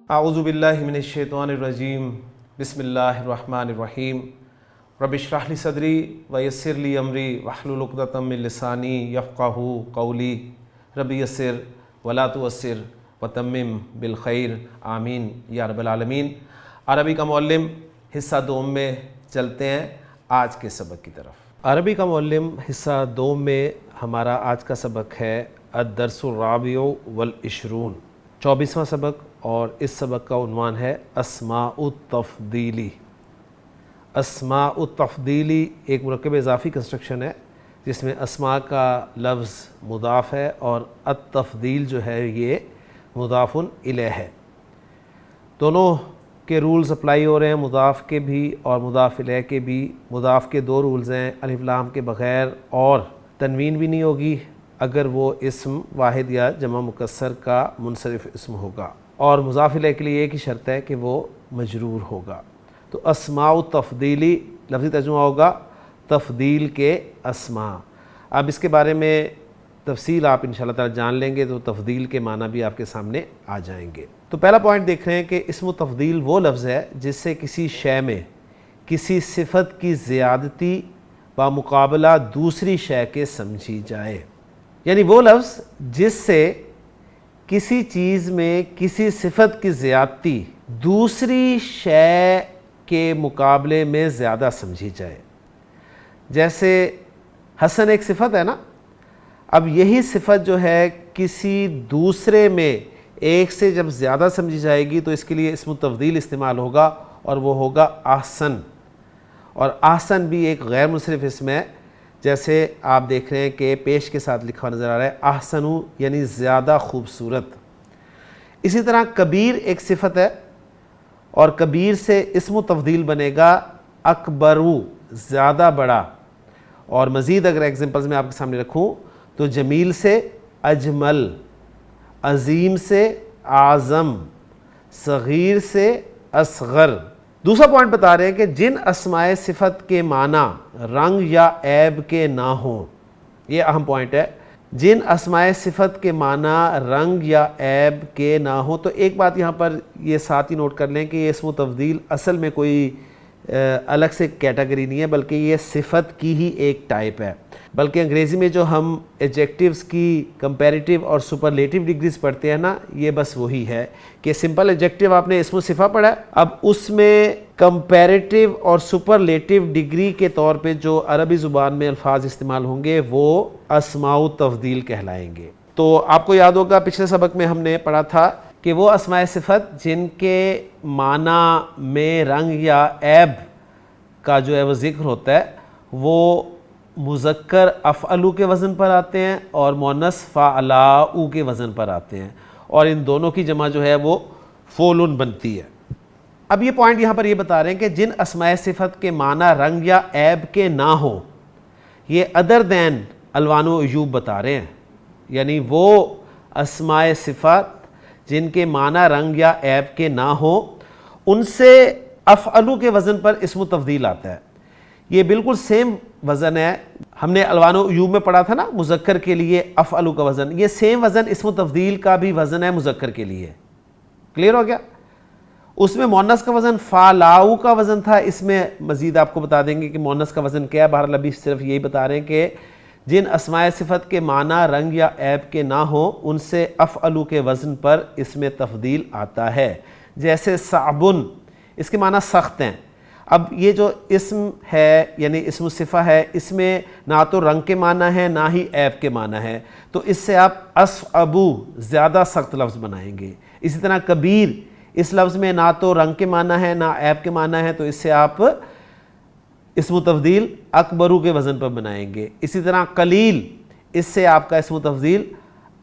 اعوذ باللہ من الشیطان الرجیم بسم اللہ الرحمن الرحیم رب اشرح لی صدری ویسر لی امری واحلل عقدۃ من لسانی یفقہوا قولی رب یسر ولا تعسر وتمم بالخیر آمین یا رب العالمین۔ عربی کا معلم حصہ دوم میں چلتے ہیں آج کے سبق کی طرف۔ عربی کا معلم حصہ دوم میں ہمارا آج کا سبق ہے الدرس الرابع والعشرون، 24واں سبق، اور اس سبق کا عنوان ہے اسماء التفضیلی۔ اسماء التفضیلی ایک مرکب اضافی کنسٹرکشن ہے جس میں اسماء کا لفظ مضاف ہے اور التفضیل جو ہے یہ مضاف الیہ ہے۔ دونوں کے رولز اپلائی ہو رہے ہیں، مضاف کے بھی اور مضاف الیہ کے بھی۔ مضاف کے دو رولز ہیں، الف لام کے بغیر، اور تنوین بھی نہیں ہوگی اگر وہ اسم واحد یا جمع مکسر کا منصرف اسم ہوگا، اور مضاف الیہ کے لیے ایک ہی شرط ہے کہ وہ مجرور ہوگا۔ تو اسماء التفضیلی لفظی ترجمہ ہوگا تفضیل کے اسماء۔ اب اس کے بارے میں تفصیل آپ انشاءاللہ تعالی جان لیں گے تو تفضیل کے معنی بھی آپ کے سامنے آ جائیں گے۔ تو پہلا پوائنٹ دیکھ رہے ہیں کہ اسم تفضیل وہ لفظ ہے جس سے کسی شے میں کسی صفت کی زیادتی بمقابلہ دوسری شے کے سمجھی جائے، یعنی وہ لفظ جس سے کسی چیز میں کسی صفت کی زیادتی دوسری شے کے مقابلے میں زیادہ سمجھی جائے۔ جیسے حسن ایک صفت ہے نا، اب یہی صفت جو ہے کسی دوسرے میں ایک سے جب زیادہ سمجھی جائے گی تو اس کے لیے اسم تفضیل استعمال ہوگا، اور وہ ہوگا احسن۔ اور احسن بھی ایک غیر منصرف اسم ہے، جیسے آپ دیکھ رہے ہیں کہ پیش کے ساتھ لکھا نظر آ رہا ہے احسنو، یعنی زیادہ خوبصورت۔ اسی طرح کبیر ایک صفت ہے، اور کبیر سے اسم تفضیل بنے گا اکبرو، زیادہ بڑا۔ اور مزید اگر ایگزامپلز میں آپ کے سامنے رکھوں تو جمیل سے اجمل، عظیم سے اعظم، صغیر سے اصغر۔ دوسرا پوائنٹ بتا رہے ہیں کہ جن اسماء صفت کے معنی رنگ یا عیب کے نہ ہوں، یہ اہم پوائنٹ ہے، جن اسماء صفت کے معنی رنگ یا عیب کے نہ ہوں۔ تو ایک بات یہاں پر یہ ساتھ ہی نوٹ کر لیں کہ یہ اسم تفضیل اصل میں کوئی الگ سے کیٹیگری نہیں ہے، بلکہ یہ صفت کی ہی ایک ٹائپ ہے۔ بلکہ انگریزی میں جو ہم ایڈجیکٹیوز کی کمپیریٹیو اور سپرلیٹیو ڈگریز پڑھتے ہیں نا، یہ بس وہی ہے کہ سمپل ایڈجیکٹیو آپ نے اسم و صفہ پڑھا ہے، اب اس میں کمپیریٹیو اور سپرلیٹیو ڈگری کے طور پہ جو عربی زبان میں الفاظ استعمال ہوں گے وہ اسماء التفضیل کہلائیں گے۔ تو آپ کو یاد ہوگا پچھلے سبق میں ہم نے پڑھا تھا کہ وہ اسماء صفت جن کے معنی میں رنگ یا عیب کا جو ہے وہ ذکر ہوتا ہے وہ مذکر افعلو کے وزن پر آتے ہیں اور مؤنث فعلاؤ کے وزن پر آتے ہیں، اور ان دونوں کی جمع جو ہے وہ فعلن بنتی ہے۔ اب یہ پوائنٹ یہاں پر یہ بتا رہے ہیں کہ جن اسماء صفت کے معنی رنگ یا عیب کے نہ ہوں، یہ ادر دین الوان و عیوب بتا رہے ہیں، یعنی وہ اسماء صفت جن کے معنی رنگ یا عیب کے نہ ہوں ان سے افعلو کے وزن پر اسم تفضیل آتا ہے۔ یہ بالکل سیم وزن ہے، ہم نے الوان و عیوب میں پڑھا تھا نا مذکر کے لیے افعلو کا وزن، یہ سیم وزن اسم تفضیل کا بھی وزن ہے مذکر کے لیے۔ کلیئر ہو گیا؟ اس میں مؤنث کا وزن فعلاؤ کا وزن تھا، اس میں مزید آپ کو بتا دیں گے کہ مؤنث کا وزن کیا ہے۔ بہرحال ابھی صرف یہی بتا رہے ہیں کہ جن اسماء صفت کے معنی رنگ یا عیب کے نہ ہوں ان سے افعلو کے وزن پر اسم تفضیل آتا ہے۔ جیسے صعبن، اس کے معنی سخت ہیں۔ اب یہ جو اسم ہے یعنی اسم صفہ ہے، اس میں نہ تو رنگ کے معنی ہے نہ ہی عیب کے معنی ہے، تو اس سے آپ اصعبو، زیادہ سخت لفظ بنائیں گے۔ اسی طرح کبیر، اس لفظ میں نہ تو رنگ کے معنی ہے نہ عیب کے معنی ہے، تو اس سے آپ اسم تفضیل اکبرو کے وزن پر بنائیں گے۔ اسی طرح قلیل، اس سے آپ کا اسم تفضیل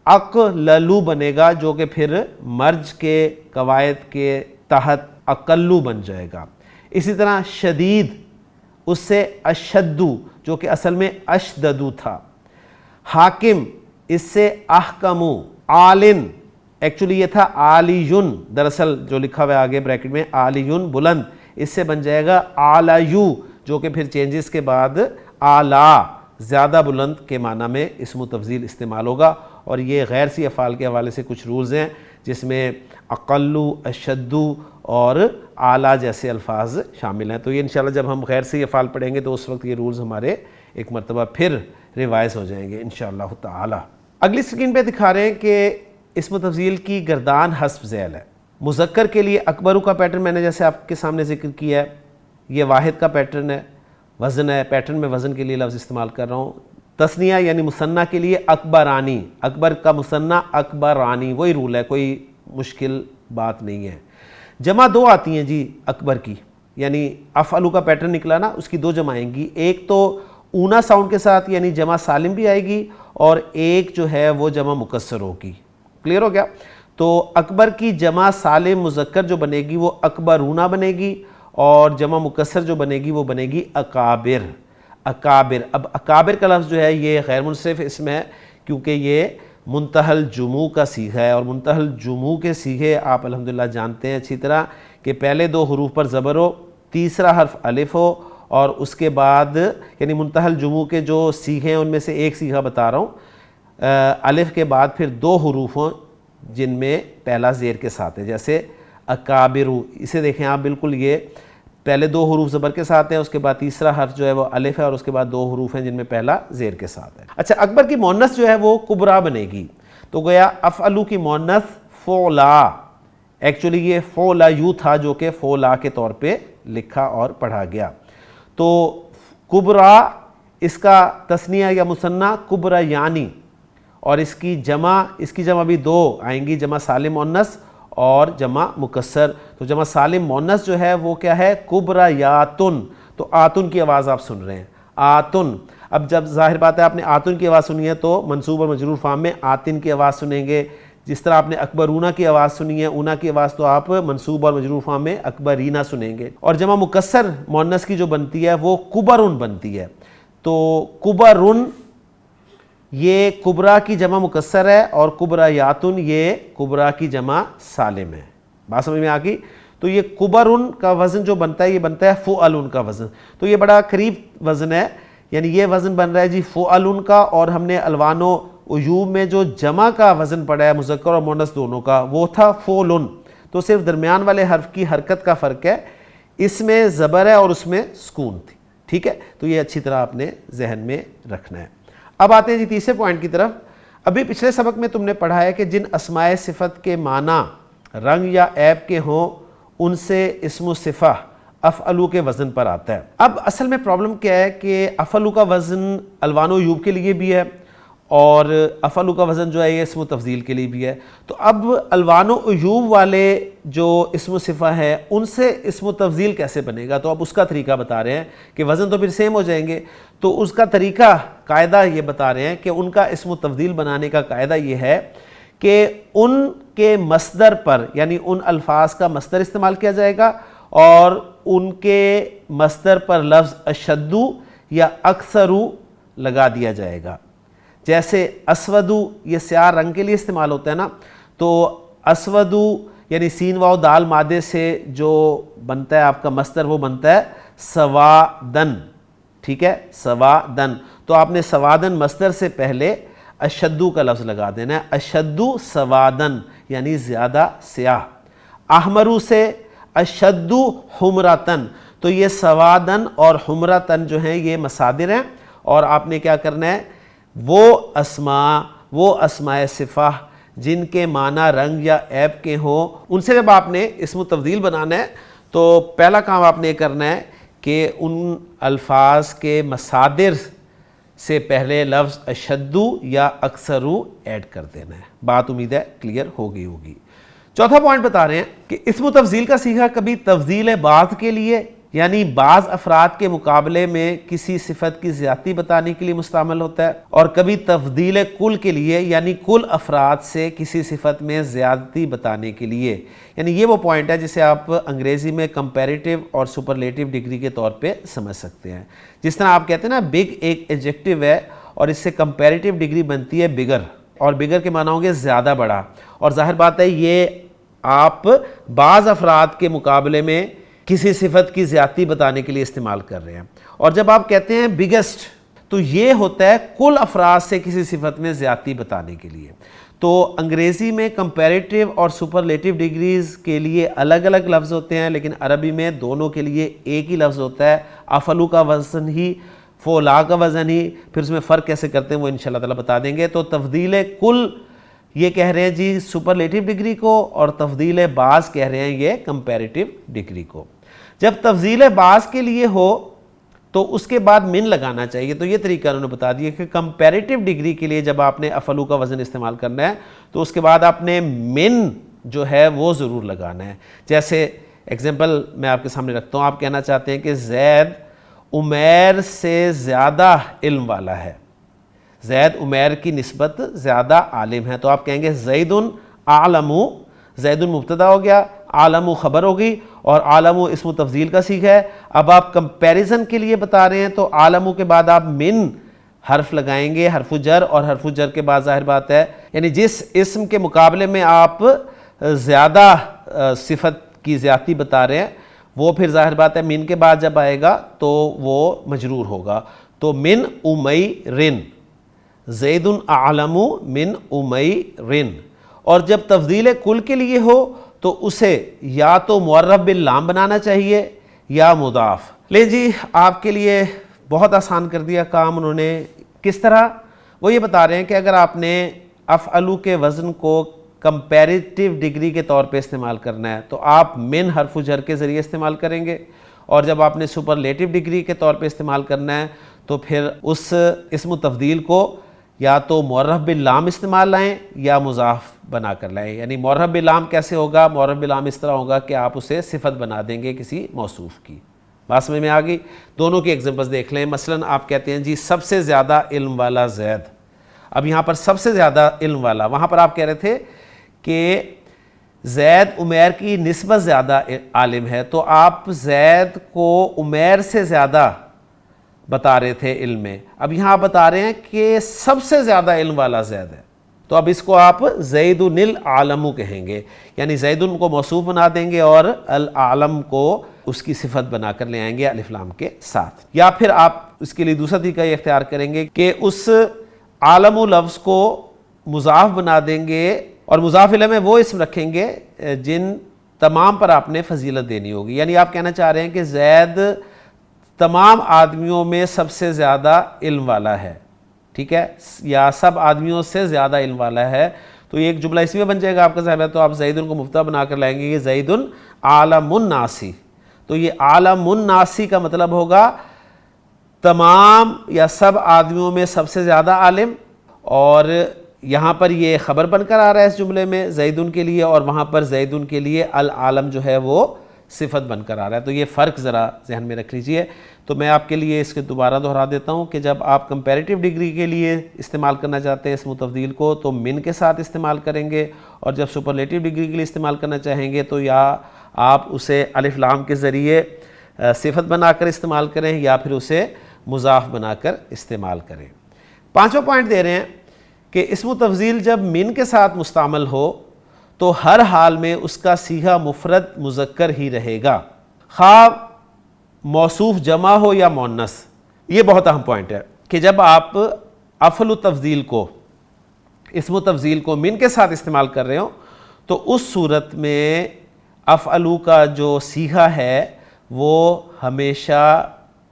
اقللو بنے گا، جو کہ پھر مرج کے قواعد کے تحت اقلو بن جائے گا۔ اسی طرح شدید، اس سے اشدو، جو کہ اصل میں اشددو تھا۔ حاکم، اس سے احکمو۔ عالن، ایکچولی یہ تھا عالیون، دراصل جو لکھا ہوا ہے آگے بریکٹ میں عالیون بلند، اس سے بن جائے گا عالیو، جو کہ پھر چینجز کے بعد اعلیٰ، زیادہ بلند کے معنی میں اسم تفضیل استعمال ہوگا۔ اور یہ غیر سی افعال کے حوالے سے کچھ رولز ہیں جس میں اقلو، اشدو اور اعلیٰ جیسے الفاظ شامل ہیں۔ تو یہ انشاءاللہ جب ہم غیر سے افعال پڑھیں گے تو اس وقت یہ رولز ہمارے ایک مرتبہ پھر ریوائز ہو جائیں گے انشاءاللہ تعالی۔ اگلی سکرین پہ دکھا رہے ہیں کہ اسم تفضیل کی گردان حسب ذیل ہے۔ مذکر کے لیے اکبرو کا پیٹرن میں نے جیسے آپ کے سامنے ذکر کیا ہے، یہ واحد کا پیٹرن ہے، وزن ہے، پیٹرن میں وزن کے لیے لفظ استعمال کر رہا ہوں۔ تثنیہ یعنی مثنیٰ کے لیے اکبرانی، اکبر کا مثنیٰ اکبرانی، وہی رول ہے، کوئی مشکل بات نہیں ہے۔ جمع دو آتی ہیں جی اکبر کی، یعنی افعلو کا پیٹرن نکلا نا، اس کی دو جمع آئیں گی، ایک تو اونا ساؤنڈ کے ساتھ یعنی جمع سالم بھی آئے گی، اور ایک جو ہے وہ جمع مکسر ہوگی۔ کلیئر ہو گیا؟ تو اکبر کی جمع سالم مذکر جو بنے گی وہ اکبرونا بنے گی، اور جمع مکسر جو بنے گی وہ بنے گی اکابر۔ اکابر، اب اکابر کا لفظ جو ہے یہ غیر منصرف اسم ہے، کیونکہ یہ منتہی الجموع کا صیغہ ہے، اور منتہی الجموع کے صیغے آپ الحمدللہ جانتے ہیں اچھی طرح کہ پہلے دو حروف پر زبر ہو، تیسرا حرف الف ہو، اور اس کے بعد یعنی منتہی الجموع کے جو صیغے ہیں ان میں سے ایک صیغہ بتا رہا ہوں، الف کے بعد پھر دو حروف ہوں جن میں پہلا زیر کے ساتھ ہے، جیسے اکابرو، اسے دیکھیں آپ بالکل، یہ پہلے دو حروف زبر کے ساتھ ہیں، اس کے بعد تیسرا حرف جو ہے وہ الف ہے، اور اس کے بعد دو حروف ہیں جن میں پہلا زیر کے ساتھ ہے۔ اچھا، اکبر کی مؤنث جو ہے وہ کبرا بنے گی، تو گویا افعلو کی مؤنث فولا، ایکچولی یہ فولا یو تھا جو کہ فولا کے طور پہ لکھا اور پڑھا گیا، تو کبرا اس کا تثنیہ یا مثنیٰ کبرا یعنی، اور اس کی جمع بھی دو آئیں گی، جمع سالم مؤنث اور جمع مکسر۔ تو جمع سالم مؤنث جو ہے وہ کیا ہے؟ کبریاتن، تو آتن کی آواز آپ سن رہے ہیں، آتن۔ اب جب ظاہر بات ہے آپ نے آتن کی آواز سنی ہے تو منصوب اور مجرور فارم میں آتن کی آواز سنیں گے، جس طرح آپ نے اکبرونا کی آواز سنی ہے، اونا کی آواز تو آپ منصوب اور مجرور فارم میں اکبرینا سنیں گے۔ اور جمع مکسر مؤنث کی جو بنتی ہے وہ کبرن بنتی ہے، تو کبرن یہ کبرا کی جمع مکسر ہے، اور کبریاتن یہ کبرا کی جمع سالم ہے۔ بات سمجھ میں آ گئی؟ تو یہ کبرن کا وزن جو بنتا ہے یہ بنتا ہے فعلن کا وزن، تو یہ بڑا قریب وزن ہے، یعنی یہ وزن بن رہا ہے جی فعلن کا، اور ہم نے الوان و عیوب میں جو جمع کا وزن پڑھا ہے مذکر اور مؤنث دونوں کا وہ تھا فعلن، تو صرف درمیان والے حرف کی حرکت کا فرق ہے، اس میں زبر ہے اور اس میں سکون تھی، ٹھیک ہے؟ تو یہ اچھی طرح آپ نے ذہن میں رکھنا ہے۔ اب آتے ہیں جی تیسرے پوائنٹ کی طرف۔ ابھی پچھلے سبق میں تم نے پڑھا ہے کہ جن اسماء صفت کے معنی رنگ یا عیب کے ہوں ان سے اسم و صفہ افعلو کے وزن پر آتا ہے۔ اب اصل میں پرابلم کیا ہے کہ افعلو کا وزن الوان و عیوب کے لیے بھی ہے، اور افعلو کا وزن جو ہے یہ اسم و تفضیل کے لیے بھی ہے، تو اب الوان و عیوب والے جو اسم و صفہ ہے ان سے اسم و تفضیل کیسے بنے گا؟ تو اب اس کا طریقہ بتا رہے ہیں کہ وزن تو پھر سیم ہو جائیں گے، تو اس کا طریقہ قاعدہ یہ بتا رہے ہیں کہ ان کا اسم و تفضیل بنانے کا قاعدہ یہ ہے کہ ان کے مصدر پر، یعنی ان الفاظ کا مصدر استعمال کیا جائے گا، اور ان کے مصدر پر لفظ اشدو یا اکثرو لگا دیا جائے گا۔ جیسے اسودو یہ سیاہ رنگ کے لیے استعمال ہوتا ہے نا، تو اسودو یعنی سین واو دال مادے سے جو بنتا ہے آپ کا مصدر وہ بنتا ہے سوادن، ٹھیک ہے؟ سوادن، تو آپ نے سوادن مصدر سے پہلے اشدو کا لفظ لگا دینا ہے، اشدو سوادن یعنی زیادہ سیاہ۔ احمرو سے اشدو حمرتن، تو یہ سوادن اور حمرتن جو ہیں یہ مصادر ہیں، اور آپ نے کیا کرنا ہے؟ وہ اسماء صفہ جن کے معنی رنگ یا عیب کے ہوں ان سے جب آپ نے اسم و تفضیل بنانا ہے تو پہلا کام آپ نے کرنا ہے کہ ان الفاظ کے مصادر سے پہلے لفظ اشدو یا اکثرو ایڈ کر دینا ہے۔ بات امید ہے کلیئر ہوگی۔ چوتھا پوائنٹ بتا رہے ہیں کہ اسم و تفضیل کا صیغہ کبھی تفضیل بعض کے لیے یعنی بعض افراد کے مقابلے میں کسی صفت کی زیادتی بتانے کے لیے مستعمل ہوتا ہے، اور کبھی تفضیل کل کے لیے یعنی کل افراد سے کسی صفت میں زیادتی بتانے کے لیے، یعنی یہ وہ پوائنٹ ہے جسے آپ انگریزی میں کمپیریٹیو اور سپرلیٹیو ڈگری کے طور پہ سمجھ سکتے ہیں۔ جس طرح آپ کہتے ہیں نا بگ ایک ایڈجیکٹیو ہے اور اس سے کمپیریٹیو ڈگری بنتی ہے بگر، اور بگر کے معنی ہوں گے زیادہ بڑا، اور ظاہر بات ہے یہ آپ بعض افراد کے مقابلے میں کسی صفت کی زیادتی بتانے کے لیے استعمال کر رہے ہیں۔ اور جب آپ کہتے ہیں بگیسٹ تو یہ ہوتا ہے کل افراد سے کسی صفت میں زیادتی بتانے کے لیے۔ تو انگریزی میں کمپیریٹیو اور سپرلیٹیو ڈگریز کے لیے الگ الگ لفظ ہوتے ہیں، لیکن عربی میں دونوں کے لیے ایک ہی لفظ ہوتا ہے، افعلوا کا وزن ہی، فولا کا وزن ہی، پھر اس میں فرق کیسے کرتے ہیں وہ انشاءاللہ تعالیٰ بتا دیں گے۔ تو تفضیل کل یہ کہہ رہے ہیں جی سپرلیٹیو ڈگری کو، اور تفضیل بعض کہہ رہے ہیں یہ کمپیریٹیو ڈگری کو۔ جب تفضیل بعض کے لیے ہو تو اس کے بعد من لگانا چاہیے، تو یہ طریقہ انہوں نے بتا دیا کہ کمپیریٹیو ڈگری کے لیے جب آپ نے افعلوا کا وزن استعمال کرنا ہے تو اس کے بعد آپ نے من جو ہے وہ ضرور لگانا ہے۔ جیسے ایگزامپل میں آپ کے سامنے رکھتا ہوں، آپ کہنا چاہتے ہیں کہ زید عمیر سے زیادہ علم والا ہے، زید عمیر کی نسبت زیادہ عالم ہے، تو آپ کہیں گے زید اعلم، زید مبتدا ہو گیا، عالم خبر ہوگی، اور عالم اسم تفضیل کا صیغہ ہے۔ اب آپ کمپیریزن کے لیے بتا رہے ہیں تو عالم کے بعد آپ من حرف لگائیں گے، حرف جر، اور حرف جر کے بعد ظاہر بات ہے یعنی جس اسم کے مقابلے میں آپ زیادہ صفت کی زیادتی بتا رہے ہیں وہ پھر ظاہر بات ہے من کے بعد جب آئے گا تو وہ مجرور ہوگا، تو من امیرن، زید اعلم من امیرن۔ اور جب تفضیل کل کے لیے ہو تو اسے یا تو معرف باللام بنانا چاہیے یا مضاف۔ لیں جی آپ کے لیے بہت آسان کر دیا کام انہوں نے، کس طرح؟ وہ یہ بتا رہے ہیں کہ اگر آپ نے افعلوا کے وزن کو کمپیریٹیو ڈگری کے طور پہ استعمال کرنا ہے تو آپ من حرف جر کے ذریعے استعمال کریں گے، اور جب آپ نے سپرلیٹیو ڈگری کے طور پہ استعمال کرنا ہے تو پھر اس اسم تفضیل کو یا تو معرف باللام استعمال لائیں یا مضاف بنا کر لائیں۔ یعنی معرف باللام کیسے ہوگا؟ معرف باللام اس طرح ہوگا کہ آپ اسے صفت بنا دیں گے کسی موصوف کی۔ بات سمجھ میں آ گئی؟ دونوں کی ایگزامپلس دیکھ لیں۔ مثلا آپ کہتے ہیں جی سب سے زیادہ علم والا زید، اب یہاں پر سب سے زیادہ علم والا، وہاں پر آپ کہہ رہے تھے کہ زید عمیر کی نسبت زیادہ عالم ہے، تو آپ زید کو عمیر سے زیادہ بتا رہے تھے علم میں، اب یہاں آپ بتا رہے ہیں کہ سب سے زیادہ علم والا زید ہے، تو اب اس کو آپ زید العالم کہیں گے، یعنی زید کو موصوف بنا دیں گے اور العالم کو اس کی صفت بنا کر لے آئیں گے الف لام کے ساتھ۔ یا پھر آپ اس کے لیے دوسرا طریقہ یہ اختیار کریں گے کہ اس عالم لفظ کو مضاف بنا دیں گے، اور مضاف الیہ میں وہ اسم رکھیں گے جن تمام پر آپ نے فضیلت دینی ہوگی۔ یعنی آپ کہنا چاہ رہے ہیں کہ زید تمام آدمیوں میں سب سے زیادہ علم والا ہے، ٹھیک ہے، یا سب آدمیوں سے زیادہ علم والا ہے، تو یہ ایک جملہ اس میں بن جائے گا آپ کا صاحب ہے، تو آپ زید کو مبتدا بنا کر لائیں گے کہ زید عالم الناسی، تو یہ عالم الناسی کا مطلب ہوگا تمام یا سب آدمیوں میں سب سے زیادہ عالم، اور یہاں پر یہ خبر بن کر آ رہا ہے اس جملے میں زیدن کے لیے، اور وہاں پر زیدن کے لیے العالم جو ہے وہ صفت بن کر آ رہا ہے، تو یہ فرق ذرا ذہن میں رکھ لیجئے۔ تو میں آپ کے لیے اس کے دوبارہ دہرا دیتا ہوں کہ جب آپ کمپیریٹیو ڈگری کے لیے استعمال کرنا چاہتے ہیں اسم تفضیل کو تو من کے ساتھ استعمال کریں گے، اور جب سپرلیٹیو ڈگری کے لیے استعمال کرنا چاہیں گے تو یا آپ اسے الف لام کے ذریعے صفت بنا کر استعمال کریں یا پھر اسے مضاف بنا کر استعمال کریں۔ پانچواں پوائنٹ دے رہے ہیں کہ اسم تفضیل جب من کے ساتھ مستعمل ہو تو ہر حال میں اس کا صیغہ مفرد مذکر ہی رہے گا، خواہ موصوف جمع ہو یا مؤنث۔ یہ بہت اہم پوائنٹ ہے کہ جب آپ افعل تفضیل کو، اسم تفضیل کو من کے ساتھ استعمال کر رہے ہو تو اس صورت میں افعلوا کا جو صیغہ ہے وہ ہمیشہ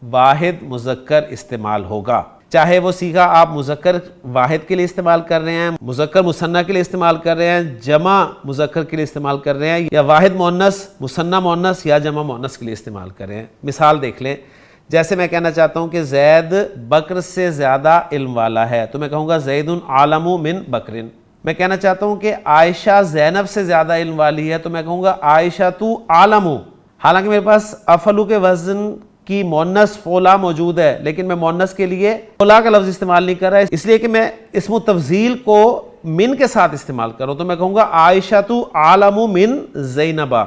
واحد مذکر استعمال ہوگا، چاہے وہ صیغہ آپ مذکر واحد کے لیے استعمال کر رہے ہیں، مذکر مثنیٰ کے لیے استعمال کر رہے ہیں، جمع مذکر کے لیے استعمال کر رہے ہیں، یا واحد مؤنث، مثنیٰ مؤنث یا جمع مؤنث کے لیے استعمال کر رہے ہیں۔ مثال دیکھ لیں، جیسے میں کہنا چاہتا ہوں کہ زید بکر سے زیادہ علم والا ہے تو میں کہوں گا زید عالم من بکر۔ میں کہنا چاہتا ہوں کہ عائشہ زینب سے زیادہ علم والی ہے تو میں کہوں گا عائشہ تو عالم، حالانکہ میرے پاس افعلوا کے وزن کی مؤنث فولا موجود ہے لیکن میں مؤنث کے لیے فولا کا لفظ استعمال نہیں کر رہا ہے، اس لیے کہ میں اسم تفضیل کو من کے ساتھ استعمال کروں تو میں کہوں گا عائشہ تو عالم من زینبہ،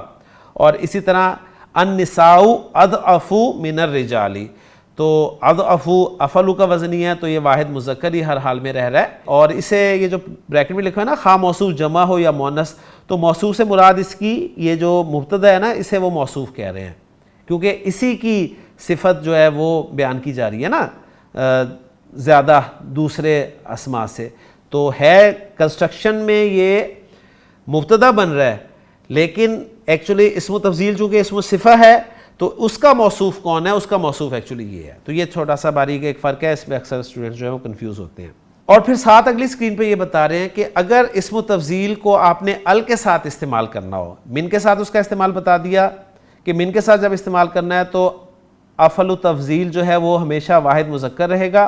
اور اسی طرح النساء اضعف من الرجال، تو اضعف افعلوا کا وزن ہی ہے تو یہ واحد مذکر ہی ہر حال میں رہ رہا ہے، اور اسے یہ جو بریکٹ میں لکھا ہے نا خواہ موصوف جمع ہو یا مؤنث، تو موصوف سے مراد اس کی یہ جو مبتدا ہے نا اسے وہ موصوف کہہ رہے ہیں کیونکہ اسی کی صفت جو ہے وہ بیان کی جا رہی ہے نا زیادہ دوسرے اسماء سے، تو ہے کنسٹرکشن میں یہ مبتدا بن رہا ہے، لیکن ایکچولی اسم و تفضیل چونکہ اسم و صفہ ہے تو اس کا موصوف کون ہے؟ اس کا موصوف ایکچولی یہ ہے. تو یہ چھوٹا سا باریک ایک فرق ہے، اس میں اکثر اسٹوڈنٹس جو ہے وہ کنفیوز ہوتے ہیں. اور پھر ساتھ اگلی اسکرین پہ یہ بتا رہے ہیں کہ اگر اسم و تفضیل کو آپ نے ال کے ساتھ استعمال کرنا ہو، من کے ساتھ اس کا استعمال بتا دیا کہ من کے ساتھ جب استعمال کرنا ہے تو افعل و تفضیل جو ہے وہ ہمیشہ واحد مذکر رہے گا،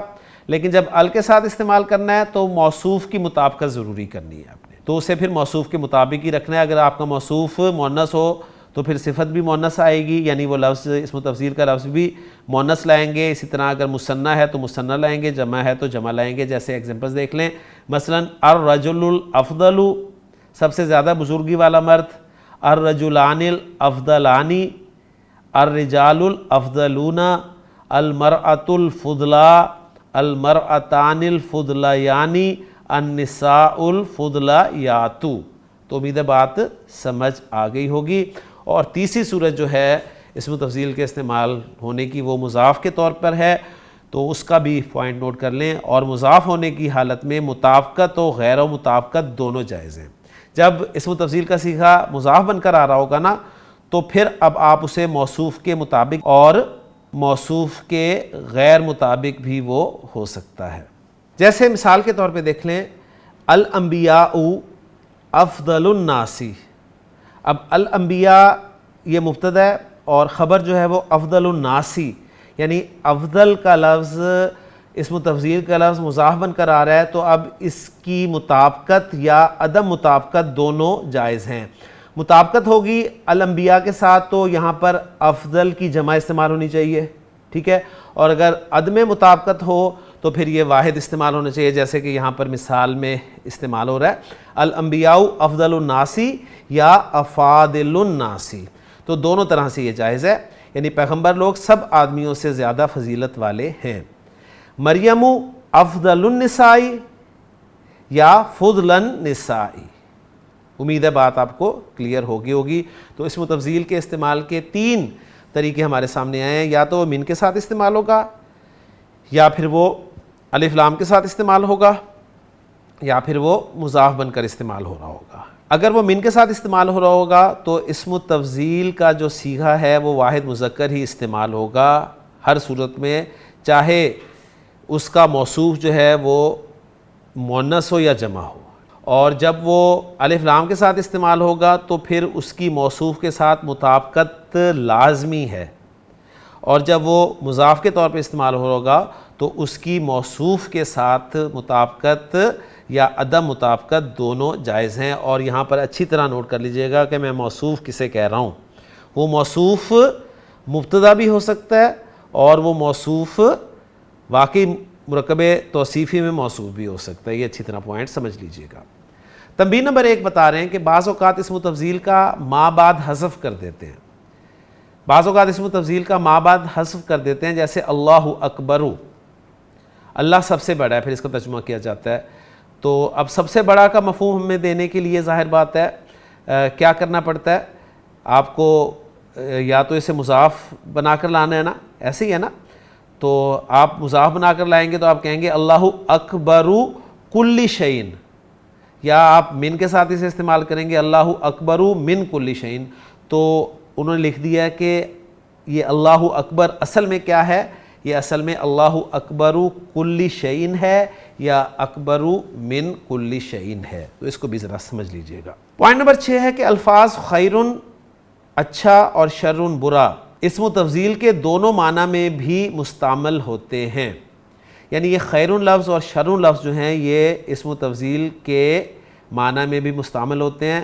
لیکن جب ال کے ساتھ استعمال کرنا ہے تو موصوف کی مطابقت ضروری کرنی ہے آپ نے، تو اسے پھر موصوف کے مطابق ہی رکھنا ہے. اگر آپ کا موصوف مؤنث ہو تو پھر صفت بھی مؤنث آئے گی، یعنی وہ لفظ اسم و تفضیل کا لفظ بھی مؤنث لائیں گے. اسی طرح اگر مثنیٰ ہے تو مثنیٰ لائیں گے، جمع ہے تو جمع لائیں گے. جیسے ایگزامپلس دیکھ لیں، مثلا الرجل الافضل، سب سے زیادہ بزرگی والا مرد، الرجلان الافضلان، الرجال الافضلون، المرأة الفضلاء، المرأتان الفضلیان، النساء الفضلیات. تو امید ہے بات سمجھ آ گئی ہوگی. اور تیسری صورت جو ہے اسم و تفضیل کے استعمال ہونے کی وہ مضاف کے طور پر ہے، تو اس کا بھی پوائنٹ نوٹ کر لیں. اور مضاف ہونے کی حالت میں مطابقت و غیر و مطابقت دونوں جائز ہیں. جب اسم و تفضیل کا صیغہ مضاف بن کر آ رہا ہوگا نا تو پھر اب آپ اسے موصوف کے مطابق اور موصوف کے غیر مطابق بھی وہ ہو سکتا ہے. جیسے مثال کے طور پہ دیکھ لیں، الانبیاء افضل الناس. اب الانبیاء یہ مبتدا ہے اور خبر جو ہے وہ افضل الناسی، یعنی افضل کا لفظ اسم و تفضیل کا لفظ مضاف بن کر آ رہا ہے، تو اب اس کی مطابقت یا عدم مطابقت دونوں جائز ہیں. مطابقت ہوگی الانبیاء کے ساتھ تو یہاں پر افضل کی جمع استعمال ہونی چاہیے، ٹھیک ہے. اور اگر عدم مطابقت ہو تو پھر یہ واحد استعمال ہونا چاہیے، جیسے کہ یہاں پر مثال میں استعمال ہو رہا ہے الانبیاء افضل الناس یا افاضل الناس. تو دونوں طرح سے یہ جائز ہے، یعنی پیغمبر لوگ سب آدمیوں سے زیادہ فضیلت والے ہیں. مریم افضل النساء یا فضل النساء. امید ہے بات آپ کو کلیئر ہوگی. تو اسم و تفضیل کے استعمال کے 3 طریقے ہمارے سامنے آئے ہیں، یا تو وہ من کے ساتھ استعمال ہوگا، یا پھر وہ الف لام کے ساتھ استعمال ہوگا، یا پھر وہ مضاف بن کر استعمال ہو رہا ہوگا. اگر وہ من کے ساتھ استعمال ہو رہا ہوگا تو اسم و تفضیل کا جو صیغہ ہے وہ واحد مذکر ہی استعمال ہوگا ہر صورت میں، چاہے اس کا موصوف جو ہے وہ مؤنث ہو یا جمع ہو. اور جب وہ الف لام کے ساتھ استعمال ہوگا تو پھر اس کی موصوف کے ساتھ مطابقت لازمی ہے، اور جب وہ مضاف کے طور پہ استعمال ہوگا تو اس کی موصوف کے ساتھ مطابقت یا عدم مطابقت دونوں جائز ہیں. اور یہاں پر اچھی طرح نوٹ کر لیجئے گا کہ میں موصوف کسے کہہ رہا ہوں. وہ موصوف مبتدا بھی ہو سکتا ہے اور وہ موصوف واقعی مرکب توصیفی میں موصوف بھی ہو سکتا ہے. یہ اچھی طرح پوائنٹ سمجھ لیجئے گا. تنبیہ نمبر 1 بتا رہے ہیں کہ بعض اوقات اسم و تفضیل کا ما بعد حذف کر دیتے ہیں. بعض اوقات اسم و تفضیل کا ما بعد حذف کر دیتے ہیں، جیسے اللہ اکبر، اللہ سب سے بڑا ہے، پھر اس کا ترجمہ کیا جاتا ہے. تو اب سب سے بڑا کا مفہوم ہمیں دینے کے لیے ظاہر بات ہے کیا کرنا پڑتا ہے آپ کو، یا تو اسے مضاف بنا کر لانا ہے نا، ایسے ہی ہے نا. تو آپ مضاف بنا کر لائیں گے تو آپ کہیں گے اللہ اکبر کل شیء، یا آپ من کے ساتھ اسے استعمال کریں گے اللہ اکبر من کل شیء. تو انہوں نے لکھ دیا ہے کہ یہ اللہ اکبر اصل میں کیا ہے، یہ اصل میں اللہ اکبر کل شیء ہے یا اکبر من کل شیء ہے. تو اس کو بھی ذرا سمجھ لیجئے گا. پوائنٹ نمبر 6 ہے کہ الفاظ خیر اچھا اور شر برا اسم و تفضیل کے دونوں معنی میں بھی مستعمل ہوتے ہیں. یعنی یہ خیر لفظ اور شر لفظ جو ہیں یہ اسم و تفضیل کے معنی میں بھی مستعمل ہوتے ہیں.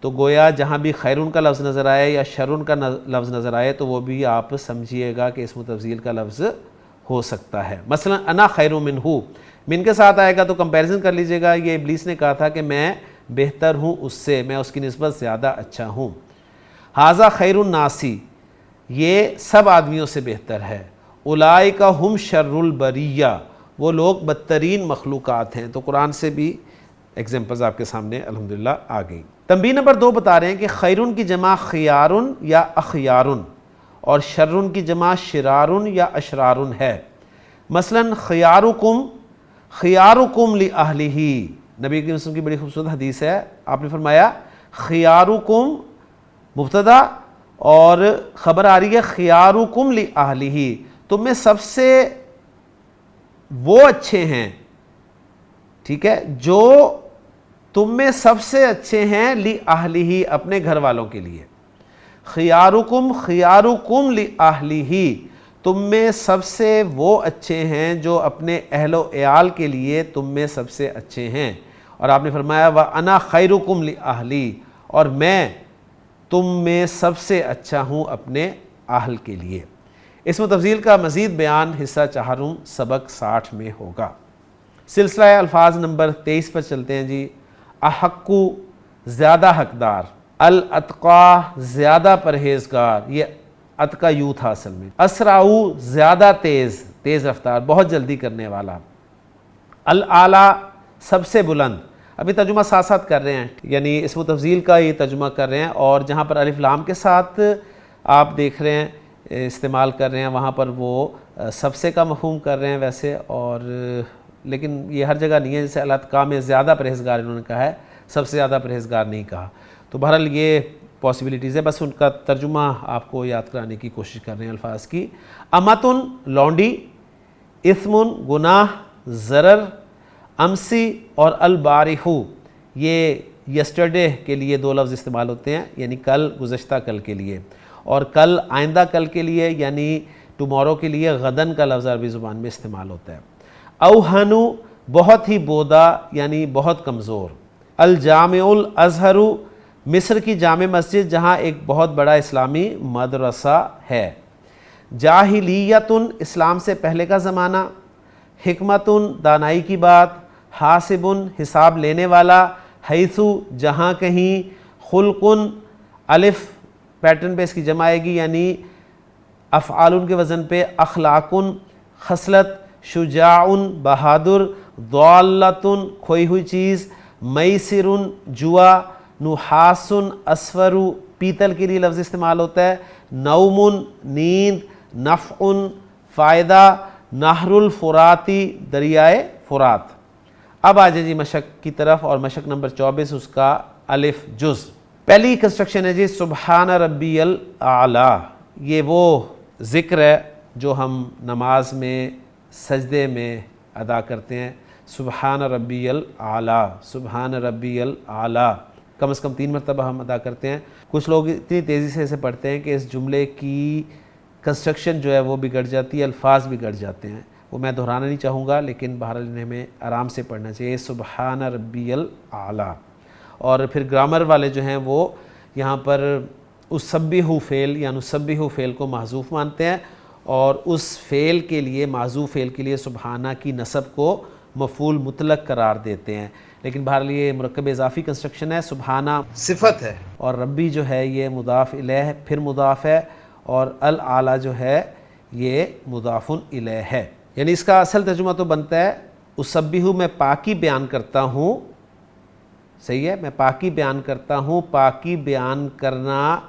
تو گویا جہاں بھی خیر کا لفظ نظر آئے یا شر کا لفظ نظر آئے تو وہ بھی آپ سمجھیے گا کہ اسم و تفضیل کا لفظ ہو سکتا ہے. مثلا انا خیر منہ، من کے ساتھ آئے گا تو کمپیریزن کر لیجئے گا. یہ ابلیس نے کہا تھا کہ میں بہتر ہوں اس سے، میں اس کی نسبت زیادہ اچھا ہوں. ھذا خیر الناس، یہ سب آدمیوں سے بہتر ہے. اولئک ھم شر البریہ، وہ لوگ بدترین مخلوقات ہیں. تو قرآن سے بھی ایگزامپلز آپ کے سامنے الحمدللہ آ گئی. تنبیہ نمبر 2 بتا رہے ہیں کہ خیرن کی جمع خیارن یا اخیارن اور شرن کی جمع شرارن یا اشرارن ہے. مثلا خیارکم خیارکم لأہلہ، نبی کریم صلی اللہ علیہ وسلم کی بڑی خوبصورت حدیث ہے، آپ نے فرمایا خیارکم مبتدا اور خبر آ رہی ہے خیارکم لأہلہ، تم میں سب سے وہ اچھے ہیں، ٹھیک ہے، جو تم میں سب سے اچھے ہیں لأہلہ اپنے گھر والوں کے لیے، خیارکم لأہلہ، تم میں سب سے وہ اچھے ہیں جو اپنے اہل و عیال کے لیے تم میں سب سے اچھے ہیں، اور آپ نے فرمایا وَأَنَا خَيْرُكُمْ لِأَهْلِي، اور میں تم میں سب سے اچھا ہوں اپنے اہل کے لیے۔ اس میں تفضیل کا مزید بیان حصہ چہارم سبق 60 میں ہوگا۔ سلسلہ الفاظ نمبر 23 پر چلتے ہیں جی۔ احقو زیادہ حقدار، الاتقا زیادہ پرہیزگار، یہ اتقا یو تھا اصل میں، اسرعو زیادہ تیز رفتار، بہت جلدی کرنے والا، الاعلیٰ سب سے بلند۔ ابھی ترجمہ ساتھ ساتھ کر رہے ہیں، یعنی اسم و تفضیل کا یہ ترجمہ کر رہے ہیں، اور جہاں پر الف لام کے ساتھ آپ دیکھ رہے ہیں استعمال کر رہے ہیں وہاں پر وہ سب سے کا مفہوم کر رہے ہیں ویسے، اور لیکن یہ ہر جگہ نہیں ہے، جیسے الاتقاء میں زیادہ پرہیزگار انہوں نے کہا ہے، سب سے زیادہ پرہیزگار نہیں کہا، تو بہرحال یہ پاسبلٹیز ہے، بس ان کا ترجمہ آپ کو یاد کرانے کی کوشش کر رہے ہیں الفاظ کی۔ امتن لونڈی، اثمن گناہ، ضرر، امسی اور البارحو یہ یسٹرڈے کے لیے دو لفظ استعمال ہوتے ہیں، یعنی کل، گزشتہ کل کے لیے، اور کل آئندہ کل کے لیے یعنی ٹمورو کے لیے غدن کا لفظ عربی زبان میں استعمال ہوتا ہے۔ اوہنو بہت ہی بودا یعنی بہت کمزور۔ الجامع الازہر مصر کی جامع مسجد جہاں ایک بہت بڑا اسلامی مدرسہ ہے۔ جاہلیت اسلام سے پہلے کا زمانہ۔ حکمت دانائی کی بات۔ حاسب حساب لینے والا۔ حیثو جہاں کہیں۔ خلق الف پیٹرن پہ اس کی جمع آئے گی یعنی افعال کے وزن پہ اخلاق خصلت۔ شجاع بہادر۔ ضالۃ کھوئی ہوئی چیز۔ میسر جوا۔ نحاس اسفر پیتل کے لیے لفظ استعمال ہوتا ہے۔ نوم نیند۔ نفع فائدہ۔ نہر الفراتی دریائے فرات۔ اب آ جائیں جی مشق کی طرف، اور مشق نمبر 24 اس کا الف جز۔ پہلی کنسٹرکشن ہے جی سبحان ربی الاعلیٰ، یہ وہ ذکر ہے جو ہم نماز میں سجدے میں ادا کرتے ہیں، سبحان ربی الاعلیٰ، سبحان ربی الاعلیٰ، کم از کم 3 مرتبہ ہم ادا کرتے ہیں۔ کچھ لوگ اتنی تیزی سے اسے پڑھتے ہیں کہ اس جملے کی کنسٹرکشن جو ہے وہ بگڑ جاتی ہے، الفاظ بگڑ جاتے ہیں، وہ میں دہرانا نہیں چاہوں گا، لیکن بہرحال انہیں ہمیں آرام سے پڑھنا چاہیے، سبحان ربی الاعلیٰ۔ اور پھر گرامر والے جو ہیں وہ یہاں پر اسبح فعل یا نسبح فعل کو محذوف مانتے ہیں، اور اس فعل کے لیے محذوف فعل کے لیے سبحانہ کی نصب کو مفعول مطلق قرار دیتے ہیں، لیکن بہرحال یہ مرکب اضافی کنسٹرکشن ہے، سبحانہ صفت ہے اور ربی جو ہے یہ مضاف الیہ پھر مضاف ہے، اور الاعلیٰ جو ہے یہ مضاف الیہ ہے، یعنی اس کا اصل ترجمہ تو بنتا ہے اسبح میں پاکی بیان کرتا ہوں، صحیح ہے، میں پاکی بیان کرتا ہوں، پاکی بیان کرنا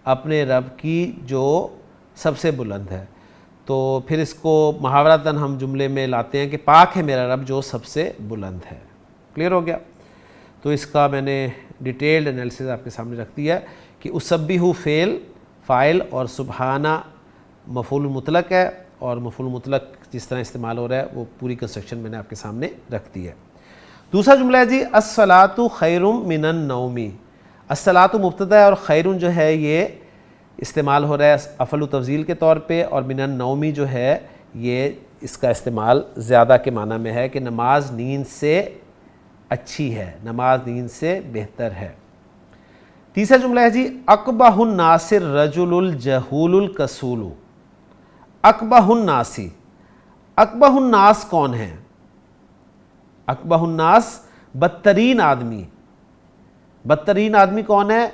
اپنے رب کی جو سب سے بلند ہے، تو پھر اس کو محاورتاً ہم جملے میں لاتے ہیں کہ پاک ہے میرا رب جو سب سے بلند ہے۔ کلیئر ہو گیا؟ تو اس کا میں نے ڈیٹیلڈ انالیسز آپ کے سامنے رکھ دیا ہے کہ اسبح فعل فاعل اور سبحانہ مفعول مطلق ہے، اور مفعول مطلق جس طرح استعمال ہو رہا ہے وہ پوری کنسٹرکشن میں نے آپ کے سامنے رکھ دی ہے۔ دوسرا جملہ ہے جی الصلاۃ خیر من النوم۔ الصلاۃ مبتدا ہے اور خیر جو ہے یہ استعمال ہو رہا ہے افعل تفضیل کے طور پہ، اور من النوم جو ہے یہ اس کا استعمال زیادہ کے معنی میں ہے کہ نماز نیند سے اچھی ہے، نماز نیند سے بہتر ہے۔ تیسرا جملہ ہے جی اقبح الناس الرجل الجہول الکسول۔ اقبح الناس، اقبح الناس کون ہیں؟ اقبح الناس بدترین آدمی۔ بدترین آدمی کون ہے؟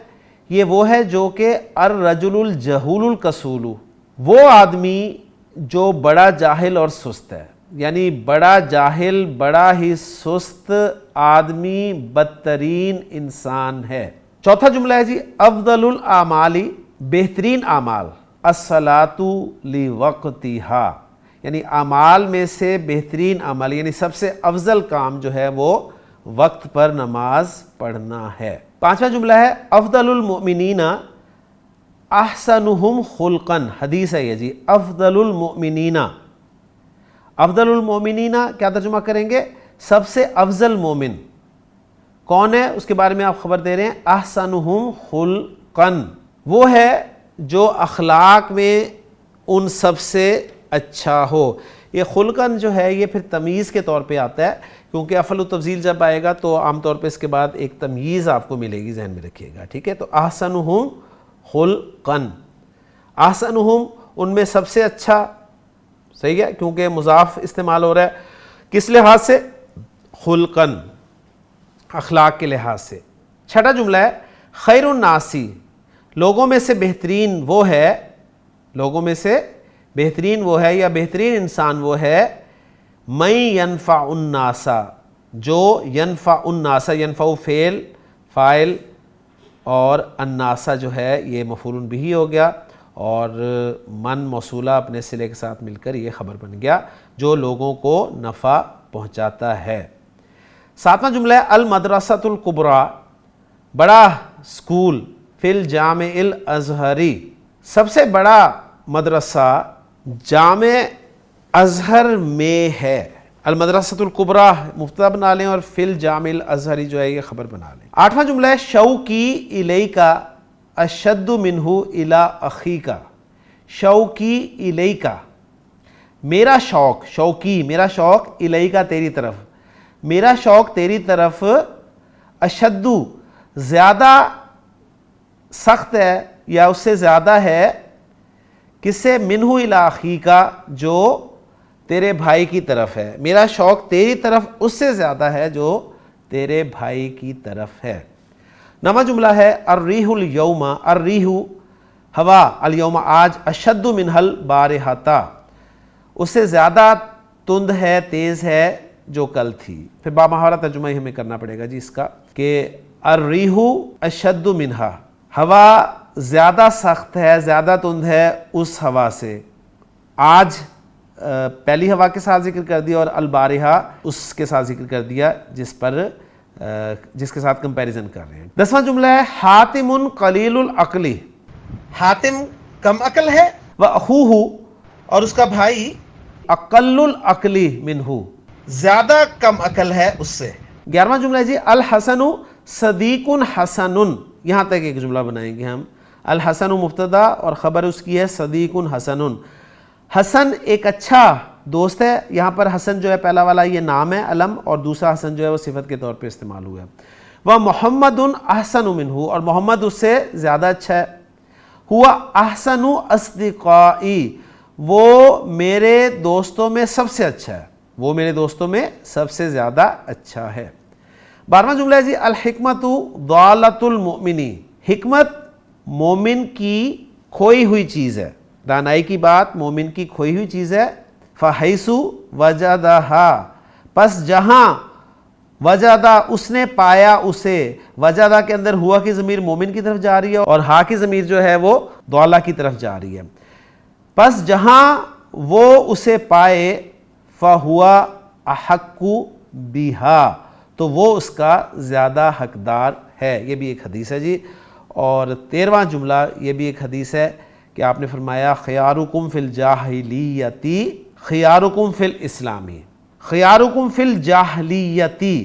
یہ وہ ہے جو کہ الرجل الجہول الکسول، وہ آدمی جو بڑا جاہل اور سست ہے، یعنی بڑا جاہل بڑا ہی سست آدمی بدترین انسان ہے۔ چوتھا جملہ ہے جی افضل الاعمال، بہترین اعمال، الصلاۃ لوقتہا، یعنی اعمال میں سے بہترین عمل یعنی سب سے افضل کام جو ہے وہ وقت پر نماز پڑھنا ہے۔ پانچواں جملہ ہے افضل المؤمنین احسنہم خلقا، حدیث ہے یہ جی، افضل المؤمنین، افضل المؤمنین کیا ترجمہ کریں گے؟ سب سے افضل مومن کون ہے اس کے بارے میں آپ خبر دے رہے ہیں، احسنہم خلقا، وہ ہے جو اخلاق میں ان سب سے اچھا ہو۔ یہ خلقاً جو ہے یہ پھر تمیز کے طور پہ آتا ہے، کیونکہ افعل التفضیل جب آئے گا تو عام طور پہ اس کے بعد ایک تمیز آپ کو ملے گی، ذہن میں رکھیے گا، ٹھیک ہے؟ تو احسنہم خلقاً، احسنہم ان میں سب سے اچھا، صحیح ہے، کیونکہ مضاف استعمال ہو رہا ہے، کس لحاظ سے؟ خلقاً، اخلاق کے لحاظ سے۔ چھٹا جملہ ہے خیر الناسی، لوگوں میں سے بہترین وہ ہے، لوگوں میں سے بہترین وہ ہے یا بہترین انسان وہ ہے، من ینفع الناس، جو ینفع الناس، ینفع فعل فاعل اور الناس جو ہے یہ مفعول بہ ہو گیا، اور من موصولہ اپنے صلے کے ساتھ مل کر یہ خبر بن گیا، جو لوگوں کو نفع پہنچاتا ہے۔ ساتواں جملہ ہے المدرسۃ الکبریٰ، بڑا اسکول، فی الجامع الازہری، سب سے بڑا مدرسہ جامع ازہر میں ہے۔ المدرسۃ الکبریٰ مبتدا بنا لیں اور فی الجامع الازہری جو ہے یہ خبر بنا لیں۔ آٹھواں جملہ ہے شوقی الیک اشد منہ الی اخیک، شوقی الیک، میرا شوق، شوقی میرا شوق، الیک تیری طرف، میرا شوق تیری طرف، اشد زیادہ سخت ہے یا اس سے زیادہ ہے، کس سے؟ منہ الی اخیک، جو تیرے بھائی کی طرف ہے، میرا شوق تیری طرف اس سے زیادہ ہے جو تیرے بھائی کی طرف ہے۔ نواں جملہ ہے الریح الیوم، الریح ہوا، الیوم آج، اشد من البارحۃ، اس سے زیادہ تند ہے، تیز ہے جو کل تھی۔ پھر بامحاورہ ترجمہ ہی ہمیں کرنا پڑے گا جی اس کا، کہ الریح اشد منہا، ہوا زیادہ سخت ہے، زیادہ تند ہے اس ہوا سے۔ آج پہلی ہوا کے ساتھ ذکر کر دیا اور البارحہ اس کے ساتھ ذکر کر دیا جس کے ساتھ کمپیریزن کر رہے ہیں۔ دسواں جملہ ہے حاتم قلیل العقل، حاتم کم عقل ہے، واخوہ اور اس کا بھائی اقل العقل منہ، زیادہ کم عقل ہے اس سے۔ 11واں جملہ ہے جی الحسن صدیق حسن، یہاں تک ایک جملہ بنائیں گے ہم۔ الحسن مبتدا اور خبر اس کی ہے صدیق حسن، حسن ایک اچھا دوست ہے، یہاں پر حسن جو ہے پہلا والا یہ نام ہے علم، اور دوسرا حسن جو ہے وہ صفت کے طور پہ استعمال ہوا ہے۔ وہ محمد احسن منہ، اور محمد اس سے زیادہ اچھا ہے۔ ہوا احسن اصدقائی، وہ میرے دوستوں میں سب سے اچھا ہے، وہ میرے دوستوں میں سب سے زیادہ اچھا ہے۔ 12واں جملہ ہے جی الحکمت ضالۃ المؤمن، حکمت مومن کی کھوئی ہوئی چیز ہے، دانائی کی بات مومن کی کھوئی ہوئی چیز ہے۔ فحیث وجدہا، پس جہاں، وجدہ اس نے پایا اسے، وجدہ کے اندر ہوا کی ضمیر مومن کی طرف جا رہی ہے اور ہا کی ضمیر جو ہے وہ ضالہ کی طرف جا رہی ہے۔ پس جہاں وہ اسے پائے، فہوا احق بہا، تو وہ اس کا زیادہ حقدار ہے۔ یہ بھی ایک حدیث ہے جی۔ اور 13واں جملہ یہ بھی ایک حدیث ہے کہ آپ نے فرمایا خیارکم فی الجاہلیتی خیارکم فی الاسلامی، خیارکم فی الجاہلیتی،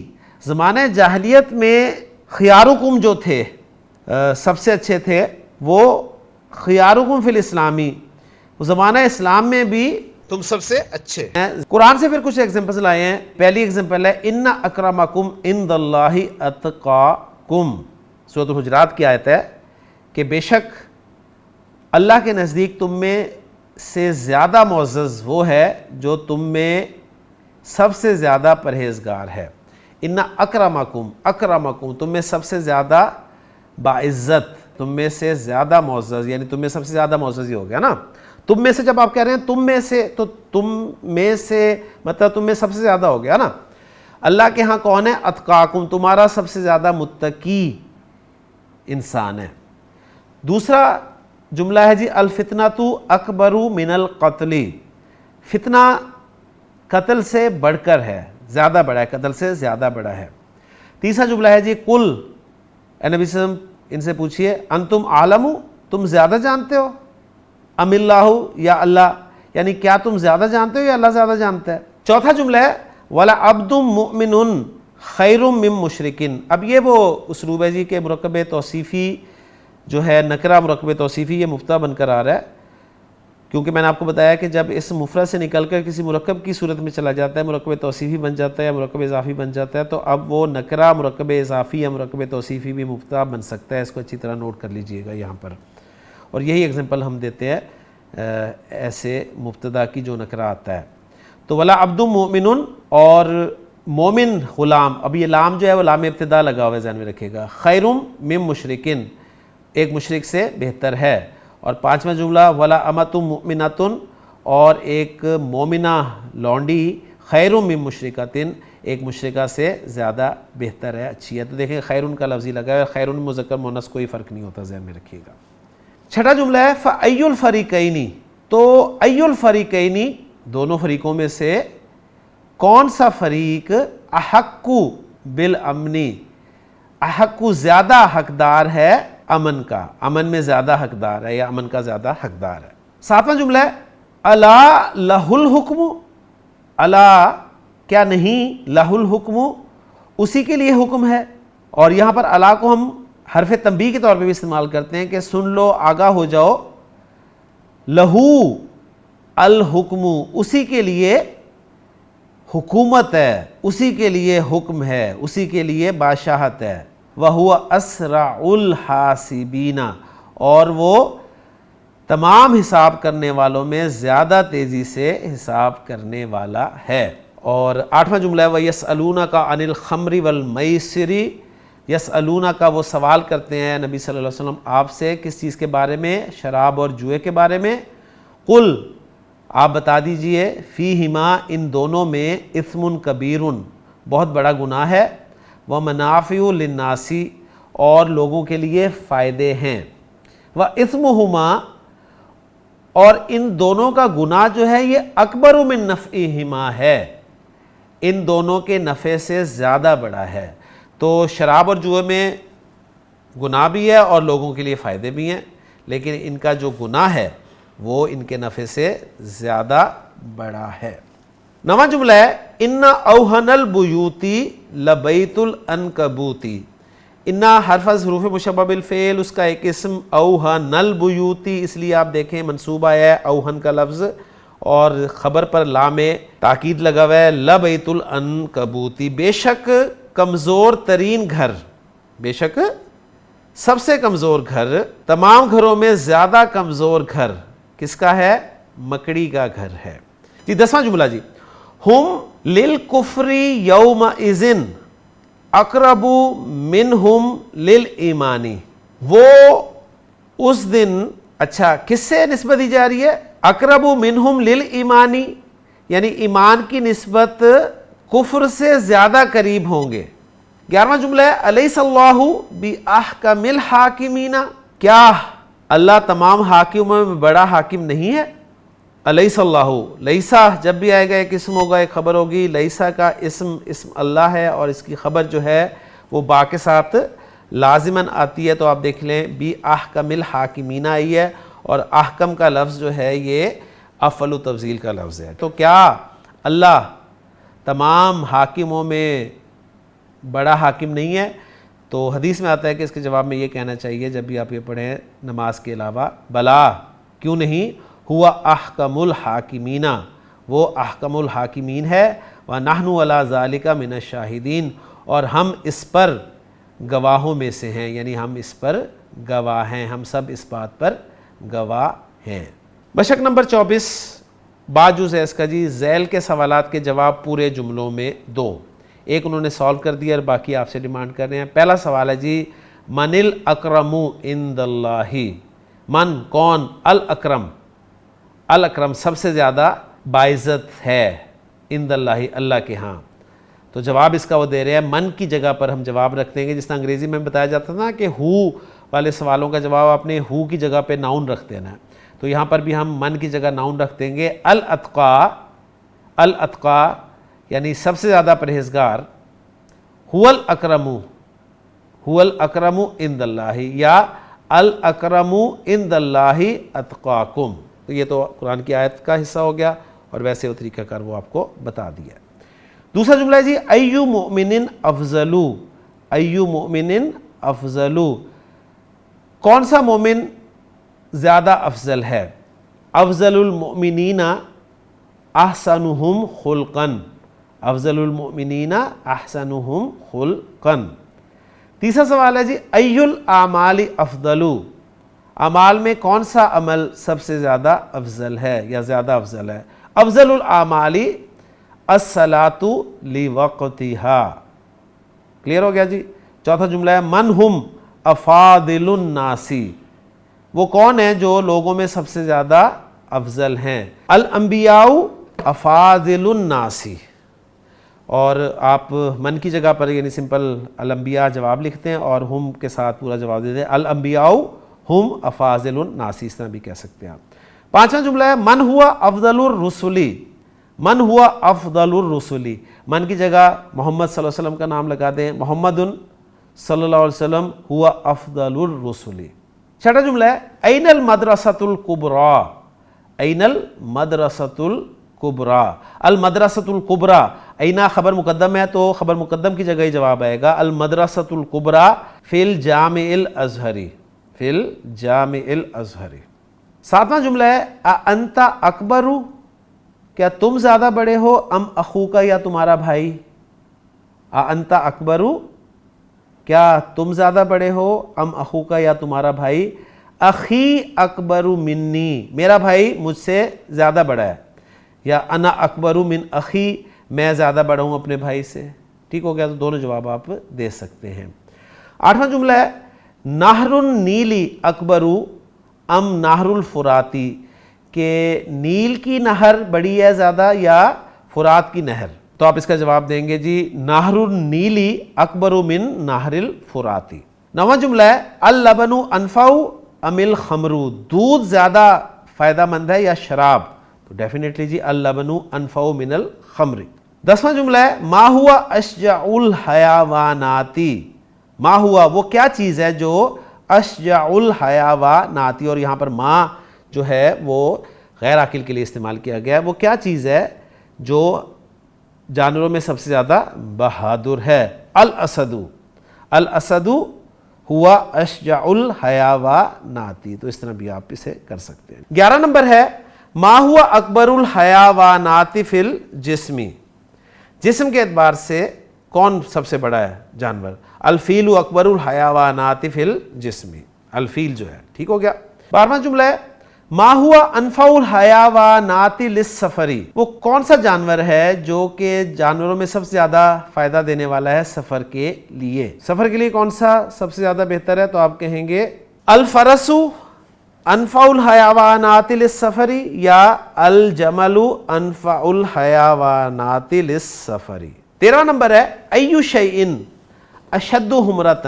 زمانہ جاہلیت میں خیارکم جو تھے سب سے اچھے تھے، وہ خیارکم فی الاسلامی، زمانہ اسلام میں بھی تم سب سے اچھے ہیں۔ قرآن سے پھر کچھ ایگزامپلز لائے ہیں۔ پہلی ایگزامپل ہے ان اکرمکم عند اللہ اتقاکم، سورۃ الحجرات کی آیت ہے کہ بے شک اللہ کے نزدیک تم میں سے زیادہ معزز وہ ہے جو تم میں سب سے زیادہ پرہیزگار ہے۔ ان اکرمکم، اکرمکم تم میں سب سے زیادہ باعزت، تم میں سے زیادہ معزز، یعنی تم میں سب سے زیادہ معزز ہی ہو گیا نا۔ تم میں سے جب آپ کہہ رہے ہیں تم میں سے، تو تم میں سے مطلب تم میں سب سے زیادہ ہو گیا نا۔ اللہ کے ہاں کون ہے؟ اتقاکم، تمہارا سب سے زیادہ متقی انسان ہے۔ دوسرا جملہ ہے جی الفتنۃ اکبر من القتل، فتنہ قتل سے بڑھ کر ہے، زیادہ بڑا ہے، قتل سے زیادہ بڑا ہے۔ تیسرا جملہ ہے جی قل، اے نبی صلی اللہ علیہ وسلم ان سے پوچھئے انتم عالم، تم زیادہ جانتے ہو، ام اللہ، یا اللہ، یعنی کیا تم زیادہ جانتے ہو یا اللہ زیادہ جانتا ہے۔ چوتھا جملہ ہے وَلَعَبْدٌ مُؤْمِنٌ خَيْرٌ مِّن مُشْرِكٍ۔ اب یہ وہ اسلوب ہے جی کہ مرکب توصیفی جو ہے نکرہ مرکب توصیفی یہ مبتدا بن کر آ رہا ہے، کیونکہ میں نے آپ کو بتایا کہ جب اس مفرد سے نکل کر کسی مرکب کی صورت میں چلا جاتا ہے، مرکب توصیفی بن جاتا ہے یا مرکب اضافی بن جاتا ہے، تو اب وہ نکرہ مرکب اضافی یا مرکب توصیفی بھی مبتدا بن سکتا ہے۔ اس کو اچھی طرح نوٹ کر لیجئے گا یہاں پر، اور یہی اگزامپل ہم دیتے ہیں ایسے مبتدا کی جو نکرہ آتا ہے۔ تو ولا عبد مؤمن، اور مومن غلام، اب یہ لام جو ہے وہ لام ابتدا لگا ہوا ہے، ذہن میں رکھیے گا، خیر من مشرکن، ایک مشرک سے بہتر ہے۔ اور پانچواں جملہ ولا امۃ مؤمنۃ، اور ایک مومنہ لونڈی خیر من مشرکۃ، ایک مشرکہ سے زیادہ بہتر ہے، اچھی ہے۔ تو دیکھیں خیرن کا لفظ ہی لگا ہے، خیرن مذکر مؤنث کوئی فرق نہیں ہوتا، ذہن میں رکھیے گا۔ چھٹا جملہ ہے فَأَيُّ الْفَرِيقَيْنِ، تو أَيُّ الْفَرِيقَيْنِ، دونوں فریقوں میں سے کون سا فریق احق بالامن، احق زیادہ حقدار ہے امن کا، امن میں زیادہ حقدار ہے یا امن کا زیادہ حقدار ہے۔ ساتواں جملہ ہے الا لہ الحکم، الا کیا نہیں، لہ الحکم اسی کے لیے حکم ہے، اور یہاں پر الا کو ہم حرف تنبیہ کے طور پہ بھی استعمال کرتے ہیں کہ سن لو، آگاہ ہو جاؤ، لہو الحکم اسی کے لیے حکومت ہے، اسی کے لیے حکم ہے، اسی کے لیے بادشاہت ہے، وَهُوَ أَسْرَعُ الْحَاسِبِينَ، اور وہ تمام حساب کرنے والوں میں زیادہ تیزی سے حساب کرنے والا ہے۔ اور آٹھواں جملہ ہے وَيَسْأَلُونَكَ عَنِ الْخَمْرِ وَالْمَيْسِرِ، یسألونہ کا وہ سوال کرتے ہیں نبی صلی اللہ علیہ وسلم آپ سے، کس چیز کے بارے میں، شراب اور جوئے کے بارے میں، قل آپ بتا دیجئے فیہما ان دونوں میں اثم کبیر بہت بڑا گناہ ہے، ومنافع للناس اور لوگوں کے لیے فائدے ہیں، واثمہما اور ان دونوں کا گناہ جو ہے یہ اکبر من نفعہما ہے، ان دونوں کے نفع سے زیادہ بڑا ہے۔ تو شراب اور جوئے میں گناہ بھی ہے اور لوگوں کے لیے فائدے بھی ہیں، لیکن ان کا جو گناہ ہے وہ ان کے نفع سے زیادہ بڑا ہے۔ نواں جملہ ہے ان اوہن البیوتی لبیت العنکبوتی، ان حرف از حروف مشبہ بالفعل، اس کا ایک اسم اوہن البیوتی، اس لیے آپ دیکھیں منصوبہ ہے اوہن کا لفظ اور خبر پر لام تاکید لگا ہوا ہے، لبیت العنکبوتی، بے شک کمزور ترین گھر، بے شک سب سے کمزور گھر، تمام گھروں میں زیادہ کمزور گھر کس کا ہے، مکڑی کا گھر ہے۔ جی دسواں جملہ جی ہم للکفر یومئذ اقرب منہم للایمان، وہ اس دن، اچھا کس سے نسبت دی جا رہی ہے، اقرب منہم للایمان، یعنی ایمان کی نسبت کفر سے زیادہ قریب ہوں گے۔ گیارہواں جملہ ہے الیس اللہ باحکم الحاکمین، کیا اللہ تمام حاکموں میں بڑا حاکم نہیں ہے؟ الیس اللہ، لیسا جب بھی آئے گا ایک اسم ہوگا ایک خبر ہوگی، لیسا کا اسم اللہ ہے اور اس کی خبر جو ہے وہ با کے ساتھ لازماً آتی ہے، تو آپ دیکھ لیں باحکم الحاکمین آئی ہے، اور احکم کا لفظ جو ہے یہ افعل تفضیل کا لفظ ہے۔ تو کیا اللہ تمام حاکموں میں بڑا حاکم نہیں ہے؟ تو حدیث میں آتا ہے کہ اس کے جواب میں یہ کہنا چاہیے جب بھی آپ یہ پڑھیں نماز کے علاوہ، بلا کیوں نہیں، ہوا احکم الحاکمین، وہ احکم الحاکمین ہے، وَنَحْنُ عَلَىٰ ذَلِكَ مِنَ الشَّاہِدِينَ، اور ہم اس پر گواہوں میں سے ہیں، یعنی ہم اس پر گواہ ہیں، ہم سب اس بات پر گواہ ہیں۔ مشق نمبر 24 باجوز ہے اس کا جی، ذیل کے سوالات کے جواب پورے جملوں میں دو، ایک انہوں نے سالو کر دیا اور باقی آپ سے ڈیمانڈ کر رہے ہیں۔ پہلا سوال ہے جی من الاکرم عند اللہ، من کون، الاکرم، الاکرم سب سے زیادہ باعزت ہے، عند اللہ اللہ کے ہاں، تو جواب اس کا وہ دے رہے ہیں من کی جگہ پر ہم جواب رکھ دیں گے، جس طرح انگریزی میں بتایا جاتا تھا نا کہ ہو والے سوالوں کا جواب اپنے ہو کی جگہ پہ ناؤن رکھ دینا ہے، تو یہاں پر بھی ہم من کی جگہ ناؤن رکھ دیں گے۔ الاتقا، الاتقا یعنی سب سے زیادہ پرہیزگار، هو الاکرم، هو الاکرم عند اللہ، یا الاکرم عند اللہ اتقاکم. تو یہ تو قرآن کی آیت کا حصہ ہو گیا، اور ویسے وہ طریقہ کار وہ آپ کو بتا دیا. دوسرا جملہ ہے جی ایو مؤمن افضل، ایو مؤمن افضل، کون سا مومن زیادہ افضل ہے؟ افضل المؤمنین احسنہم خلقا، افضل المؤمنین احسنہم خلقا. تیسرا سوال ہے جی ای الاعمال افضل، اعمال میں کون سا عمل سب سے زیادہ افضل ہے یا زیادہ افضل ہے؟ افضل الاعمال الصلاۃ لوقتها. کلیئر ہو گیا جی. چوتھا جملہ ہے من ہم افاضل الناس، وہ کون ہیں جو لوگوں میں سب سے زیادہ افضل ہیں؟ الانبیاء افاضل الناس. اور آپ من کی جگہ پر یعنی سمپل الانبیاء جواب لکھتے ہیں اور ہم کے ساتھ پورا جواب دیتے ہیں الانبیاء ہم افاضل الناس، اس طرح بھی کہہ سکتے ہیں آپ. پانچواں جملہ ہے من ہوا افضل الرسل، من ہوا افضل الرسل، من کی جگہ محمد صلی اللہ علیہ وسلم کا نام لگا دیں، محمد صلی اللہ علیہ وسلم ہوا افضل الرسل. چھٹا جملہ ہے این المدرسۃ الکبریٰ، این المدرسۃ الکبریٰ. المدرسۃ الکبریٰ، اینا خبر مقدم ہے تو خبر مقدم کی جگہ ہی جواب آئے گا المدرسۃ الکبریٰ فی الجامع الازہری، فی الجامع الازہری. ساتواں جملہ ہے انت اکبر، کیا تم زیادہ بڑے ہو، ام اخوک، یا تمہارا بھائی؟ انت اکبر، کیا تم زیادہ بڑے ہو، ام اخوک، یا تمہارا بھائی؟ اخی اکبر منی، میرا بھائی مجھ سے زیادہ بڑا ہے، یا انا اکبر من اخی، میں زیادہ بڑا ہوں اپنے بھائی سے. ٹھیک ہو گیا، تو دونوں جواب آپ دے سکتے ہیں. آٹھواں جملہ ہے نہر النیل اکبر ام نہر الفراتی، کہ نیل کی نہر بڑی ہے زیادہ یا فرات کی نہر؟ تو آپ اس کا جواب دیں گے جی نہر النیل اکبر من نہر الفراتی. نواں جملہ ہے اللبن انفع ام الخمر، دودھ زیادہ فائدہ مند ہے یا شراب؟ تو ڈیفینیٹلی جی اللبن انفع من الخمر. دسواں جملہ ہے ما ہوا اشجع الحیوانات، ما ہوا وہ کیا چیز ہے جو اشجع الحیوانات، اور یہاں پر ما جو ہے وہ غیر عاقل کے لیے استعمال کیا گیا ہے. وہ کیا چیز ہے جو جانوروں میں سب سے زیادہ بہادر ہے؟ الاسد، الاسد ہوا اشجع الحیوانات. تو اس طرح بھی آپ اسے کر سکتے ہیں. 11 نمبر ہے ما ہوا اکبر الحیوانات فی الجسم، جسم کے اعتبار سے کون سب سے بڑا ہے جانور؟ الفیل اکبر الحیوانات فی الجسم، الفیل جو ہے. ٹھیک ہو گیا. 12واں جملہ ہے ما ہوا انفع الحیوانات للسفر، وہ کون سا جانور ہے جو کہ جانوروں میں سب سے زیادہ فائدہ دینے والا ہے سفر کے لیے؟ سفر کے لیے کون سا سب سے زیادہ بہتر ہے؟ تو آپ کہیں گے الفرس انفع الحیوانات للسفر یا الجمل انفع الحیوانات للسفر. 13 نمبر ہے ای شیء اشد حمرۃ،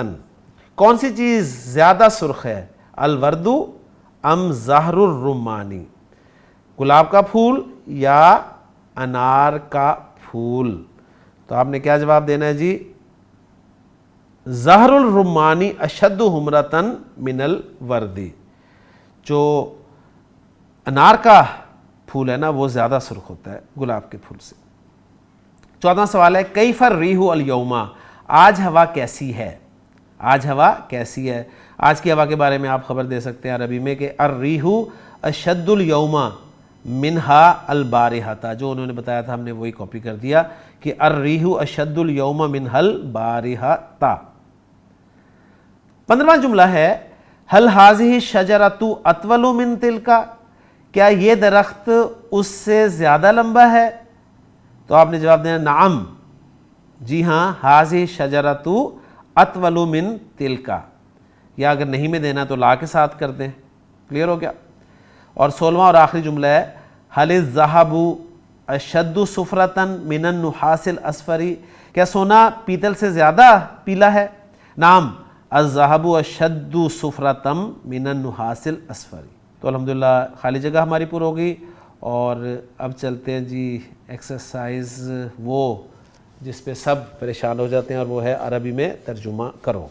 کون سی چیز زیادہ سرخ ہے؟ الورد ام زہر الرمانی، گلاب کا پھول یا انار کا پھول؟ تو آپ نے کیا جواب دینا ہے جی زہر الرمانی اشد حمرۃ من الورد، جو انار کا پھول ہے نا وہ زیادہ سرخ ہوتا ہے گلاب کے پھول سے. 14واں سوال ہے کیف الریح الیوم، آج ہوا کیسی ہے؟ آج ہوا کیسی ہے؟ آج کی ہوا کے بارے میں آپ خبر دے سکتے ہیں عربی میں کہ الریح اشد الیوم منہا البارحۃ، جو انہوں نے بتایا تھا ہم نے وہی کاپی کر دیا کہ الریح اشد الیوم منہا البارحۃ. 15واں جملہ ہے هل هذه الشجرۃ اطول من تلک، کیا یہ درخت اس سے زیادہ لمبا ہے؟ تو آپ نے جواب دینا نعم، جی ہاں هذه الشجرۃ اطول من تلک، یا اگر نہیں میں دینا تو لا کے ساتھ کر دیں. کلیئر ہو گیا. اور 16واں اور آخری جملہ ہے هل الذهب اشد صفرۃ من النحاس الاصفر، کیا سونا پیتل سے زیادہ پیلا ہے؟ نعم الذهب اشد صفرۃ من النحاس الاصفر. تو الحمدللہ خالی جگہ ہماری پر ہوگی، اور اب چلتے ہیں جی ایکسرسائز وہ جس پہ سب پریشان ہو جاتے ہیں، اور وہ ہے عربی میں ترجمہ کرو۔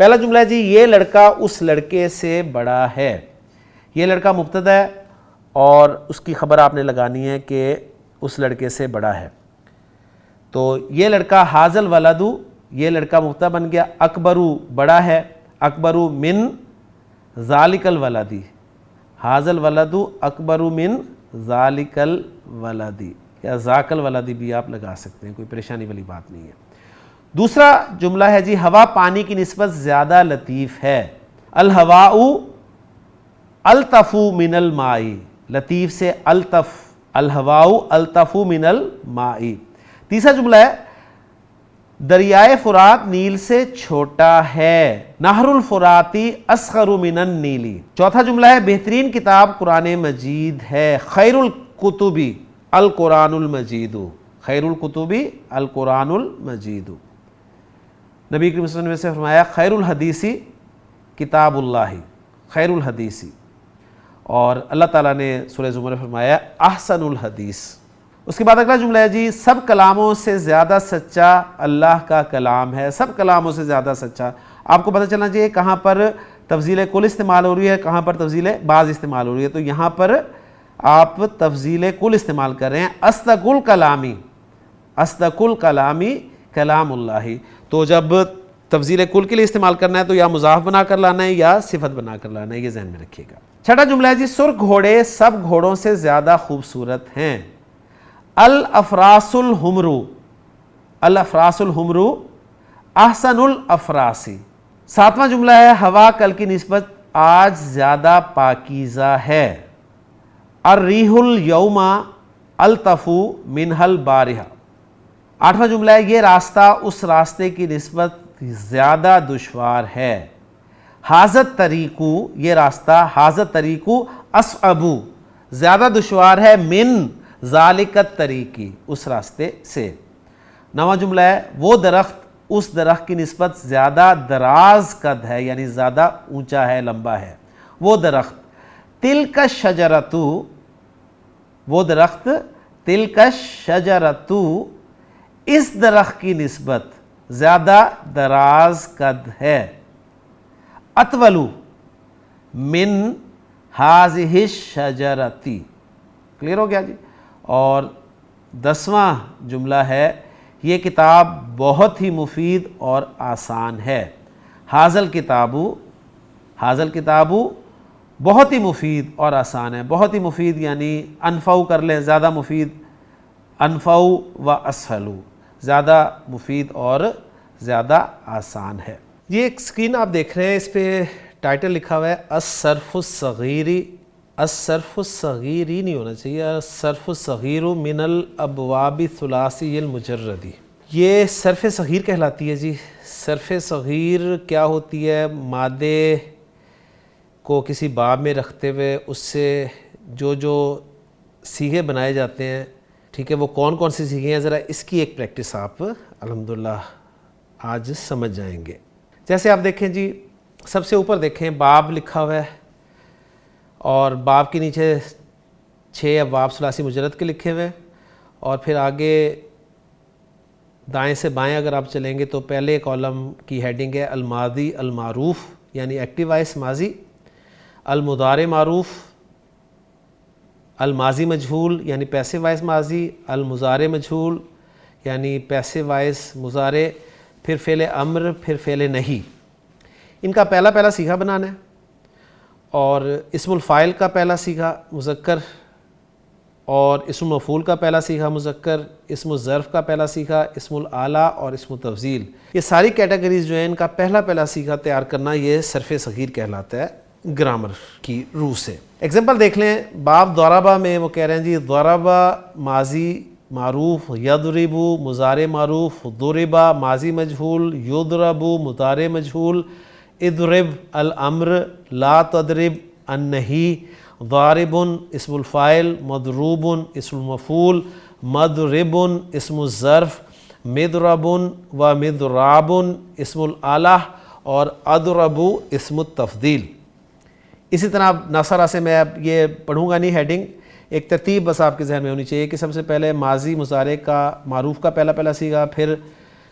پہلا جملہ ہے جی، یہ لڑکا اس لڑکے سے بڑا ہے۔ یہ لڑکا مبتدا ہے اور اس کی خبر آپ نے لگانی ہے کہ اس لڑکے سے بڑا ہے۔ تو یہ لڑکا حاضل ولدو، یہ لڑکا مبتدا بن گیا، اکبرو بڑا ہے، اکبرو من ذالک الولدی، حاضل ولدو اکبرو من ذالک الولدی، یا ذاک الولدی بھی آپ لگا سکتے ہیں، کوئی پریشانی والی بات نہیں ہے۔ دوسرا جملہ ہے جی، ہوا پانی کی نسبت زیادہ لطیف ہے۔ الہواء الطف من الماء، لطیف سے الطف، الہواء الطف من الماء۔ تیسرا جملہ ہے، دریائے فرات نیل سے چھوٹا ہے، نہر الفراتی اصغر من النیل۔ چوتھا جملہ ہے، بہترین کتاب قرآن مجید ہے، خیر الکتب القرآن المجید، خیر الکتب القرآن المجید۔ نبی کریم صلی اللہ علیہ وسلم نے فرمایا خیر الحدیث کتاب اللہ، خیر الحدیث، اور اللہ تعالیٰ نے سورہ زمر میں فرمایا احسن الحدیث۔ اس کے بعد اگلا جملہ ہے جی، سب کلاموں سے زیادہ سچا اللہ کا کلام ہے، سب کلاموں سے زیادہ سچا۔ آپ کو پتہ چلنا چاہیے کہاں پر تفضیل کل استعمال ہو رہی ہے، کہاں پر تفضیل بعض استعمال ہو رہی ہے، تو یہاں پر آپ تفضیل کل استعمال کر رہے ہیں، اصدق الکلامی، اصدق الکلامی کلام اللہ۔ تو جب تفضیل کل کے لیے استعمال کرنا ہے تو یا مضاف بنا کر لانا ہے یا صفت بنا کر لانا ہے، یہ ذہن میں رکھیے گا۔ چھٹا جملہ ہے جی، سرخ گھوڑے سب گھوڑوں سے زیادہ خوبصورت ہیں، الافراس الحمر، الافراس الحمر احسن الافراس۔ ساتواں جملہ ہے، ہوا کل کی نسبت آج زیادہ پاکیزہ ہے، الریح الیوم الطف منہ البارحہ۔ آٹھواں جملہ ہے، یہ راستہ اس راستے کی نسبت زیادہ دشوار ہے، حاضت طریقو، یہ راستہ حاضت طریقو اصعب، زیادہ دشوار ہے، من ذالک الطریقی، اس راستے سے۔ نواں جملہ ہے، وہ درخت اس درخت کی نسبت زیادہ دراز قد ہے، یعنی زیادہ اونچا ہے، لمبا ہے، وہ درخت، تلک الشجرۃ، وہ درخت، تلک الشجرۃ، اس درخت کی نسبت زیادہ دراز قد ہے، اطول من ہذہ الشجرۃ۔ کلیئر ہو گیا جی؟ اور 10واں جملہ ہے، یہ کتاب بہت ہی مفید اور آسان ہے، حاضل کتابو، حاضل کتابو بہت ہی مفید اور آسان ہے، بہت ہی مفید یعنی انفع کر لیں، زیادہ مفید، انفع و اسہل، زیادہ مفید اور زیادہ آسان ہے۔ یہ ایک اسکرین آپ دیکھ رہے ہیں، اس پہ ٹائٹل لکھا ہوا ہے الصرف الصغیری، الصرف الصغیری نہیں ہونا چاہیے، الصرف الصغیر من الابواب الثلاثی المجردی۔ یہ صرف صغیر کہلاتی ہے جی۔ صرف صغیر کیا ہوتی ہے؟ مادے کو کسی باب میں رکھتے ہوئے اس سے جو صیغے بنائے جاتے ہیں، ٹھیک ہے، وہ کون کون سی صیغے ہیں، ذرا اس کی ایک پریکٹس آپ الحمدللہ آج سمجھ جائیں گے۔ جیسے آپ دیکھیں جی، سب سے اوپر دیکھیں باب لکھا ہوا ہے، اور باب کے نیچے 6 ابواب ثلاثی مجرد کے لکھے ہوئے، اور پھر آگے دائیں سے بائیں اگر آپ چلیں گے تو پہلے کالم کی ہیڈنگ ہے الماضی المعروف، یعنی ایکٹیو وائس ماضی، المضارع معروف، الماضی مجہول یعنی پیسو وائس ماضی، المضارع مجہول یعنی پیسو وائس مضارع، پھر فعل امر، پھر فعل نہیں۔ ان کا پہلا پہلا صیغہ بنانا ہے، اور اسم الفاعل کا پہلا صیغہ مذکر، اور اسم المفعول کا پہلا صیغہ مذکر، اسم الظرف کا پہلا صیغہ، اسم الاعلیٰ اور اسم التفضیل، یہ ساری کیٹیگریز جو ہیں ان کا پہلا پہلا صیغہ تیار کرنا، یہ صرف صغیر کہلاتا ہے گرامر کی روح سے۔ ایگزامپل دیکھ لیں، باب ضربہ میں وہ کہہ رہے ہیں جی، ضربہ ماضی معروف، یضرب مضارع معروف، ضربہ ماضی مجہول، یضرب مضارع مجہول، اضرب الامر، لا تضرب النہی، ضارب اسم الفاعل، مضروب اسم المفعول، مضرب اسم الظرف، مضرب و مضراب اسم الاعلیٰ، اور اضرب اسم التفضیل۔ اسی طرح ناصرہ سے میں اب یہ پڑھوں گا نہیں ہیڈنگ، ایک ترتیب بس آپ کے ذہن میں ہونی چاہیے کہ سب سے پہلے ماضی مضارع کا معروف کا پہلا صیغہ، پھر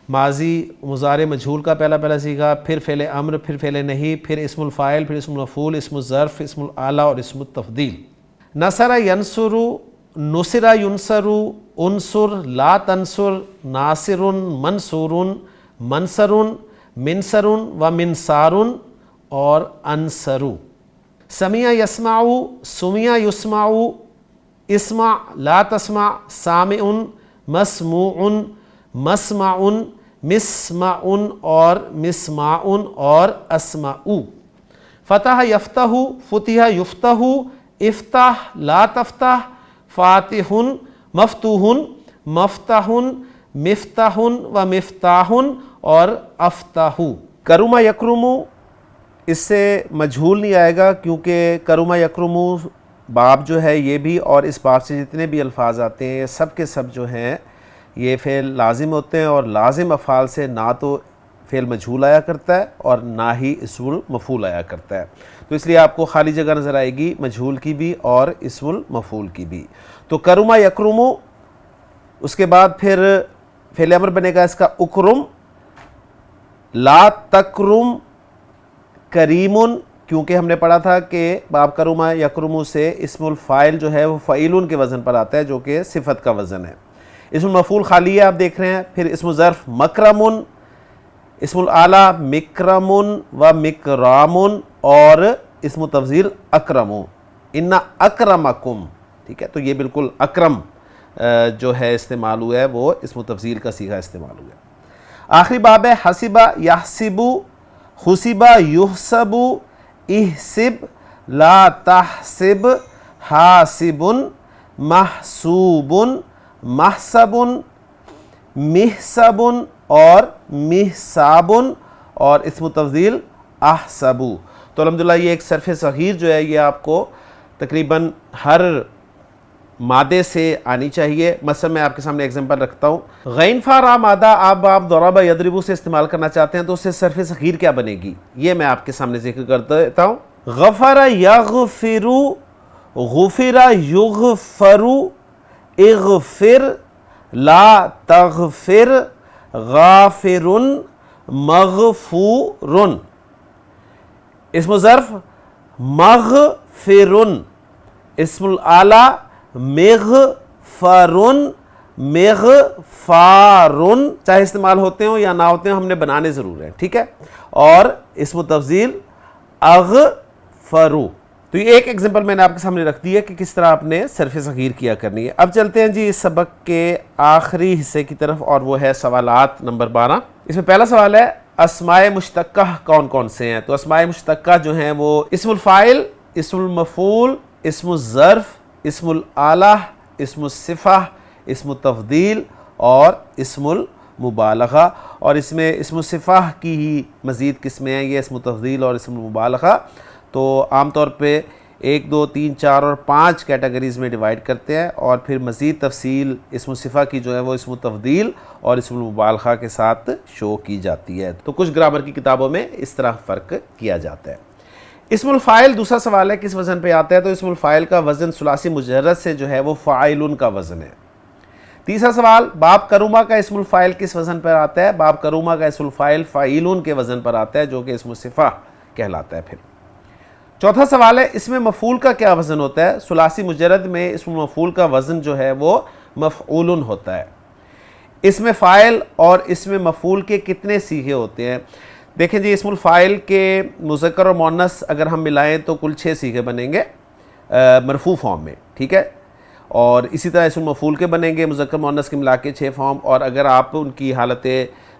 ماضی مضارع مجہول کا پہلا صیغہ، پھر فعل امر، پھر فعل نہی، پھر اسم الفاعل، پھر اسم المفعول، اسم الظرف، اسم الآلہ اور اسم التفضیل۔ نصر ینصر، نصر ینصر، انصر، لا تنصر، ناصر، منصور، منصر، منصر و منصار اور انصر۔ سمع یسمع، سمع یسمع، اسمع، لا تسمع، سامع، مسموع، مسمع، مسمع اور مسماع اور اسمع۔ فتح یفتح، فتح یفتح، افتح، لا تفتح، فاتح، مفتوح، مفتح، مفتاح و مفتاح اور افتح۔ کرم یکرم، اس سے مجہول نہیں آئے گا کیونکہ کرم یکرم باب جو ہے یہ بھی، اور اس باب سے جتنے بھی الفاظ آتے ہیں سب کے سب جو ہیں یہ فعل لازم ہوتے ہیں، اور لازم افعال سے نہ تو فعل مجہول آیا کرتا ہے اور نہ ہی اسم المفعول آیا کرتا ہے، تو اس لیے آپ کو خالی جگہ نظر آئے گی مجہول کی بھی اور اسم المفعول کی بھی۔ تو کرم یکرم، اس کے بعد پھر فعل امر بنے گا اس کا اکرم، لا تکرم کریم، کیونکہ ہم نے پڑھا تھا کہ باب کرم یکرم سے اسم الفاعل جو ہے وہ فعیلون کے وزن پر آتا ہے جو کہ صفت کا وزن ہے۔ اسم المفعول خالی ہے آپ دیکھ رہے ہیں، پھر اسم ظرف مکرم، اسم الآلہ مکرم و مکرام اور اسم تفضیل اکرم، ان اکرمکم، ٹھیک ہے، تو یہ بالکل اکرم جو ہے استعمال ہوا ہے وہ اسم تفضیل کا صیغہ استعمال ہوا ہے۔ آخری باب ہے حسب یحسب، حسب یحسب، احسب، لا تحسب، حاسب، محسوب، محسب، محسب اور محساب اور اسم تفضیل احسب۔ تو الحمدللہ یہ ایک صرف صغیر جو ہے یہ آپ کو تقریباً ہر مادے سے آنی چاہیے۔ مثلا میں آپ کے سامنے ایگزامپل رکھتا ہوں، غین فا را مادہ آپ ضرب یضرب سے استعمال کرنا چاہتے ہیں تو اس سے صرف صغیر کیا بنے گی، یہ میں آپ کے سامنے ذکر کر دیتا ہوں۔ غفر یغفر، غفر یغفر، اغفر، لا تغفر، غافر، مغفور۔ اسم ظرف مغفر، اسم الآلہ مغفر، مغفار، چاہے استعمال ہوتے ہوں یا نہ ہوتے ہوں ہم نے بنانے ضرور ہیں، ٹھیک ہے، اور اسم تفضیل اغفر۔ تو یہ ایک ایگزامپل میں نے آپ کے سامنے رکھ دی ہے کہ کس طرح آپ نے صرف صغیر کیا کرنی ہے۔ اب چلتے ہیں جی اس سبق کے آخری حصے کی طرف، اور وہ ہے سوالات نمبر 12۔ اس میں پہلا سوال ہے اسماء مشتقہ کون کون سے ہیں؟ تو اسماء مشتقہ جو ہیں وہ اسم الفاعل، اسم المفعول، اسم الظرف، اسم الآلہ، اسم الصفہ، اسم التفضیل اور اسم المبالغہ، اور اس میں اسم الصفہ کی ہی مزید قسمیں ہیں، یہ اسم التفضیل اور اسم المبالغہ تو عام طور پہ 1 2 3 4 اور 5 کیٹیگریز میں ڈیوائیڈ کرتے ہیں، اور پھر مزید تفصیل اسم الصفہ کی جو ہے وہ اسم التفضیل اور اسم المبالغہ کے ساتھ شو کی جاتی ہے، تو کچھ گرامر کی کتابوں میں اس طرح فرق کیا جاتا ہے۔ اسم الفاعل دوسرا سوال ہے کس وزن پہ آتا ہے؟ تو اسم الفاعل کا وزن ثلاثی مجرد سے جو ہے وہ فاعلن کا وزن ہے۔ تیسرا سوال باب کروما کا اسم الفاعل کس وزن پر آتا ہے؟ باب کروما کا اسم الفاعل فاعلن کے وزن پر آتا ہے جو کہ اسم الصفہ کہلاتا ہے۔ پھر چوتھا سوال ہے اسم مفعول کا کیا وزن ہوتا ہے؟ ثلاثی مجرد میں اسم مفعول کا وزن جو ہے وہ مفعول ہوتا ہے۔ اسم فاعل اور اسم مفعول کے کتنے صیغے ہوتے ہیں؟ دیکھیں جی اسم الفاعل کے مذکر اور مؤنث اگر ہم ملائیں تو کل 6 صیغے بنیں گے مرفوع فارم میں، ٹھیک ہے، اور اسی طرح اسم مفعول کے بنیں گے مذکر مؤنث کے ملا کے 6 فارم، اور اگر آپ ان کی حالت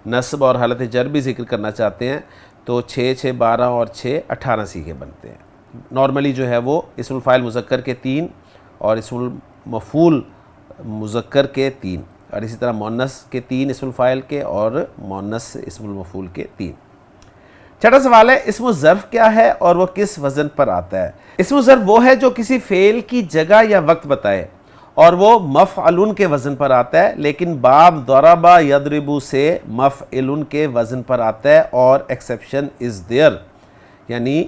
نصب اور حالت جر بھی ذکر کرنا چاہتے ہیں تو 6 6 12 اور 6 18 صیغے بنتے ہیں۔ نارملی جو ہے وہ اسم الفاعل مذکر کے 3 اور اسم المفعول مذکر کے 3، اور اسی طرح مؤنث کے 3 اسم الفاعل کے اور مؤنث اسم المفعول کے 3۔ چھٹا سوال ہے اسم الظرف کیا ہے اور وہ کس وزن پر آتا ہے؟ اسم الظرف وہ ہے جو کسی فعل کی جگہ یا وقت بتائے اور وہ مفعلن کے وزن پر آتا ہے، لیکن باب ضرب یضرب سے مفعلن کے وزن پر آتا ہے، اور ایکسیپشن از دیئر، یعنی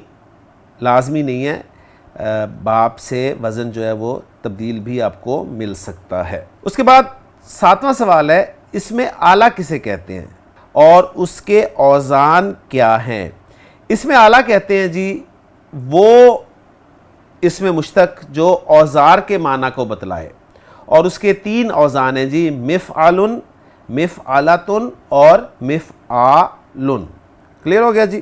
لازمی نہیں ہے باب سے وزن جو ہے وہ تبدیل بھی آپ کو مل سکتا ہے۔ اس کے بعد 7واں سوال ہے، اس میں آلہ کسے کہتے ہیں اور اس کے اوزان کیا ہیں؟ اس میں آلہ کہتے ہیں جی وہ اس میں مشتق جو اوزار کے معنی کو بتلائے، اور اس کے 3 اوزان ہیں جی، مفعل، مفعلۃ اور مفعال۔ کلیئر ہو گیا جی؟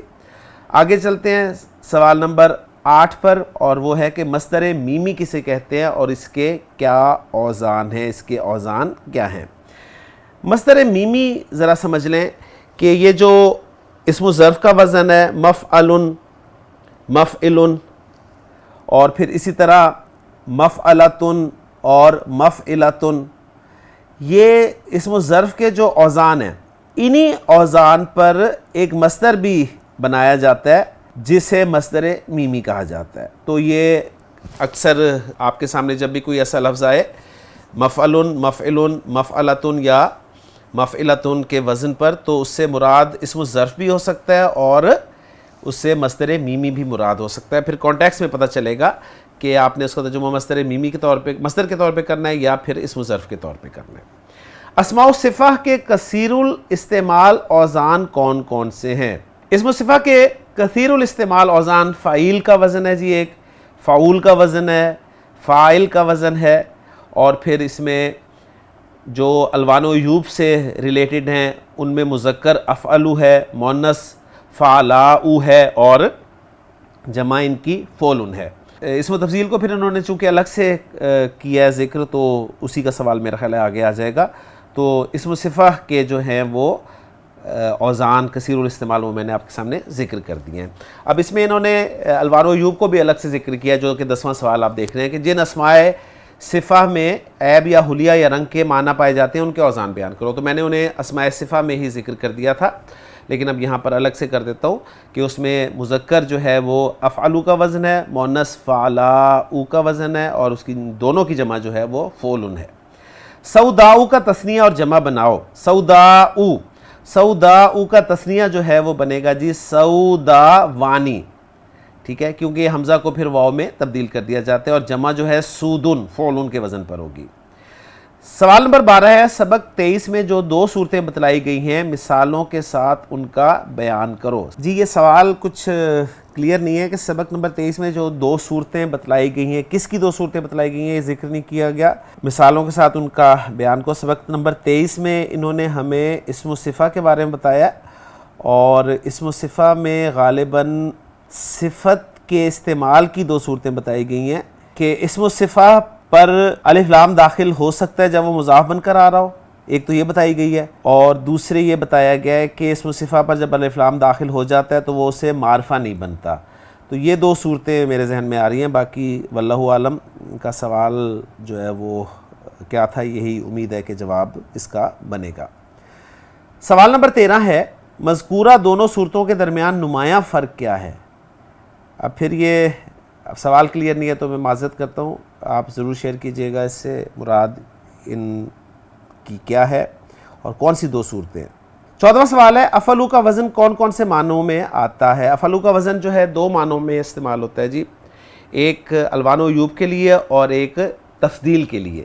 آگے چلتے ہیں سوال نمبر 8 پر، اور وہ ہے کہ مصدر میمی کسے کہتے ہیں اور اس کے کیا اوزان ہیں، اس کے اوزان کیا ہیں؟ مصدر میمی ذرا سمجھ لیں کہ یہ جو اسم و ظرف کا وزن ہے مفعل، مفعل، اور پھر اسی طرح مفعلۃ اور مفعلۃ، یہ اسم و ظرف کے جو اوزان ہیں، انہی اوزان پر ایک مصدر بھی بنایا جاتا ہے جسے مصدر میمی کہا جاتا ہے۔ تو یہ اکثر آپ کے سامنے جب بھی کوئی ایسا لفظ آئے مفعل، مفعل، مفعلۃ یا مفعلۃ کے وزن پر، تو اس سے مراد اسم و ظرف بھی ہو سکتا ہے اور اس سے مصدر میمی بھی مراد ہو سکتا ہے۔ پھر کانٹیکس میں پتہ چلے گا کہ آپ نے اس کا ترجمہ مصدر میمی کے طور پہ، مصدر کے طور پہ کرنا ہے یا پھر اسم و ظرف کے طور پہ کرنا ہے۔ اسماء و صفہ کے کثیر الاستعمال اوزان کون کون سے ہیں؟ اسم و صفہ کے کثیر الاستعمال اوزان فاعل کا وزن ہے جی، ایک فعول کا وزن ہے، فاعل کا وزن ہے، اور پھر اس میں جو الوان و عیوب سے ریلیٹڈ ہیں ان میں مذکر افعلو ہے، مؤنث فعلاؤ ہے، اور جمع ان کی فعلن ہے۔ اسم و تفضیل کو پھر انہوں نے چونکہ الگ سے کیا ہے ذکر، تو اسی کا سوال میرا خیال ہے آگے آ جائے گا۔ تو اسم و صفہ کے جو ہیں وہ اوزان کثیر الاستعمال وہ میں نے آپ کے سامنے ذکر کر دیے ہیں۔ اب اس میں انہوں نے الوان و عیوب کو بھی الگ سے ذکر کیا، جو کہ 10واں سوال آپ دیکھ رہے ہیں کہ جن اسماء صفہ میں عیب یا حلیہ یا رنگ کے معنی پائے جاتے ہیں ان کے اوزان بیان کرو۔ تو میں نے انہیں اسماء صفہ میں ہی ذکر کر دیا تھا، لیکن اب یہاں پر الگ سے کر دیتا ہوں کہ اس میں مذکر جو ہے وہ افعلو کا وزن ہے، مؤنث فعلاؤ کا وزن ہے، اور اس کی دونوں کی جمع جو ہے وہ فعلن ہے۔ سوداؤ کا تثنیہ اور جمع بناؤ۔ سوداؤ، سوداؤ کا تثنیہ جو ہے وہ بنے گا جی سوداوانی، ٹھیک ہے، کیونکہ یہ حمزہ کو پھر واو میں تبدیل کر دیا جاتا ہے، اور جمع جو ہے سودن، فعلن کے وزن پر ہوگی۔ سوال نمبر 12 ہے، سبق 23 میں جو 2 صورتیں بتلائی گئی ہیں مثالوں کے ساتھ ان کا بیان کرو۔ جی یہ سوال کچھ کلیئر نہیں ہے کہ سبق نمبر 23 میں جو 2 صورتیں بتلائی گئی ہیں، کس کی 2 صورتیں بتلائی گئی ہیں یہ ذکر نہیں کیا گیا۔ مثالوں کے ساتھ ان کا بیان کو سبق نمبر 23 میں انہوں نے ہمیں اسم و صفہ کے بارے میں بتایا، اور اسم و صفہ میں غالباً صفت کے استعمال کی 2 صورتیں بتائی گئی ہیں کہ اسم و صفہ پر الف لام داخل ہو سکتا ہے جب وہ مضاف بن کر آ رہا ہو، ایک تو یہ بتائی گئی ہے، اور دوسرے یہ بتایا گیا ہے کہ اسم و صفہ پر جب الف لام داخل ہو جاتا ہے تو وہ اسے معرفہ نہیں بنتا۔ تو یہ 2 صورتیں میرے ذہن میں آ رہی ہیں، باقی واللہ عالم کا سوال جو ہے وہ کیا تھا، یہی امید ہے کہ جواب اس کا بنے گا۔ سوال نمبر 13 ہے، مذکورہ دونوں صورتوں کے درمیان نمایاں فرق کیا ہے؟ اب پھر یہ سوال کلیئر نہیں ہے تو میں معذرت کرتا ہوں، آپ ضرور شیئر کیجئے گا اس سے مراد ان کی کیا ہے اور کون سی 2 صورتیں ہیں۔ 14واں سوال ہے، افعلو کا وزن کون کون سے معنوں میں آتا ہے؟ افعلو کا وزن جو ہے 2 معنوں میں استعمال ہوتا ہے جی، ایک الوان و عیوب کے لیے اور ایک تفضیل کے لیے،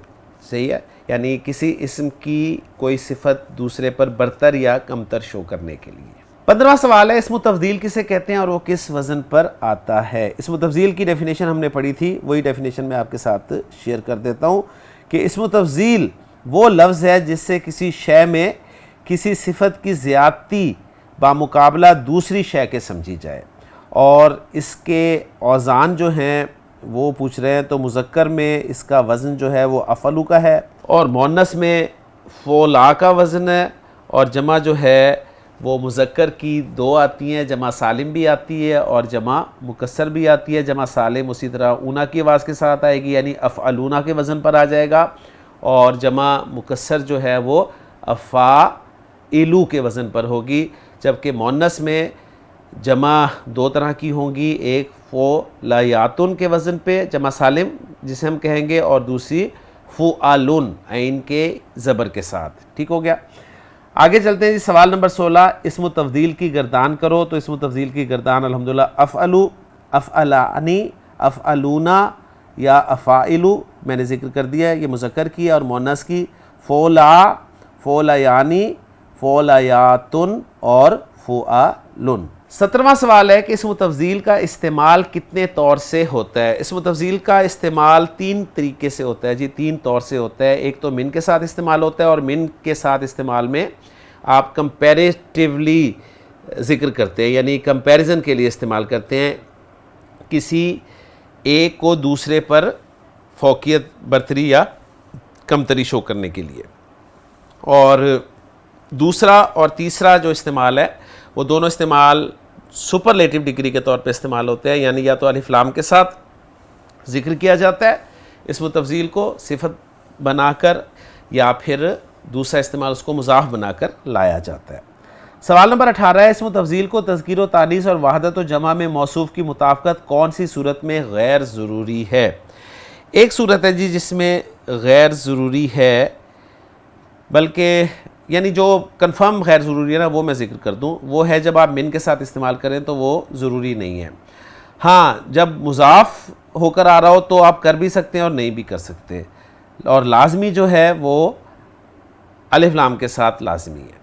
صحیح ہے، یعنی کسی اسم کی کوئی صفت دوسرے پر برتر یا کمتر شو کرنے کے لیے۔ 15واں سوال ہے، اسم و تفضیل کسے کہتے ہیں اور وہ کس وزن پر آتا ہے؟ اسم و تفضیل کی ڈیفینیشن ہم نے پڑھی تھی، وہی ڈیفینیشن میں آپ کے ساتھ شیئر کر دیتا ہوں کہ اسم و تفضیل وہ لفظ ہے جس سے کسی شے میں کسی صفت کی زیادتی بامقابلہ دوسری شے کے سمجھی جائے، اور اس کے اوزان جو ہیں وہ پوچھ رہے ہیں، تو مذکر میں اس کا وزن جو ہے وہ افعلو کا ہے، اور مؤنث میں فولا کا وزن ہے، اور جمع جو ہے وہ مذکر کی 2 آتی ہیں، جمع سالم بھی آتی ہے اور جمع مکسر بھی آتی ہے۔ جمع سالم اسی طرح اونا کی آواز کے ساتھ آئے گی، یعنی افعلونا کے وزن پر آ جائے گا، اور جمع مکسر جو ہے وہ افاعلو کے وزن پر ہوگی، جبکہ مؤنث میں جمع 2 طرح کی ہوں گی، ایک فولایاتن کے وزن پہ جمع سالم جسے ہم کہیں گے، اور دوسری فعالن عین کے زبر کے ساتھ، ٹھیک ہو گیا۔ آگے چلتے ہیں جی، سوال نمبر 16، اسم و تفضیل کی گردان کرو۔ تو اسم و تفضیل کی گردان الحمدللہ افعلو، افعلانی، افعلونا، یا افاعلو میں نے ذکر کر دیا ہے، یہ مذکر کی اور مؤنث کی فولا، فولایانی، فولایاتن اور فعالن۔ 17واں سوال ہے کہ اسم تفضیل کا استعمال کتنے طور سے ہوتا ہے؟ اسم تفضیل کا استعمال 3 طریقے سے ہوتا ہے جی، 3 طور سے ہوتا ہے۔ ایک تو من کے ساتھ استعمال ہوتا ہے، اور من کے ساتھ استعمال میں آپ کمپیریٹیولی ذکر کرتے ہیں، یعنی کمپیریزن کے لیے استعمال کرتے ہیں، کسی ایک کو دوسرے پر فوقیت، برتری یا کمتری شو کرنے کے لیے۔ اور دوسرا اور تیسرا جو استعمال ہے وہ دونوں استعمال سپرلیٹو ڈگری کے طور پہ استعمال ہوتے ہیں، یعنی یا تو الف لام کے ساتھ ذکر کیا جاتا ہے اسم تفضیل کو صفت بنا کر، یا پھر دوسرا استعمال اس کو مضاف بنا کر لایا جاتا ہے۔ سوال نمبر 18 ہے، اسم تفضیل کو تذکیر و تانیث اور وحدت و جمع میں موصوف کی مطابقت کون سی صورت میں غیر ضروری ہے؟ ایک صورت ہے جی جس میں غیر ضروری ہے، بلکہ یعنی جو کنفرم غیر ضروری ہے نا وہ میں ذکر کر دوں، وہ ہے جب آپ من کے ساتھ استعمال کریں تو وہ ضروری نہیں ہے۔ ہاں جب مضاف ہو کر آ رہا ہو تو آپ کر بھی سکتے ہیں اور نہیں بھی کر سکتے، اور لازمی جو ہے وہ الف لام کے ساتھ لازمی ہے۔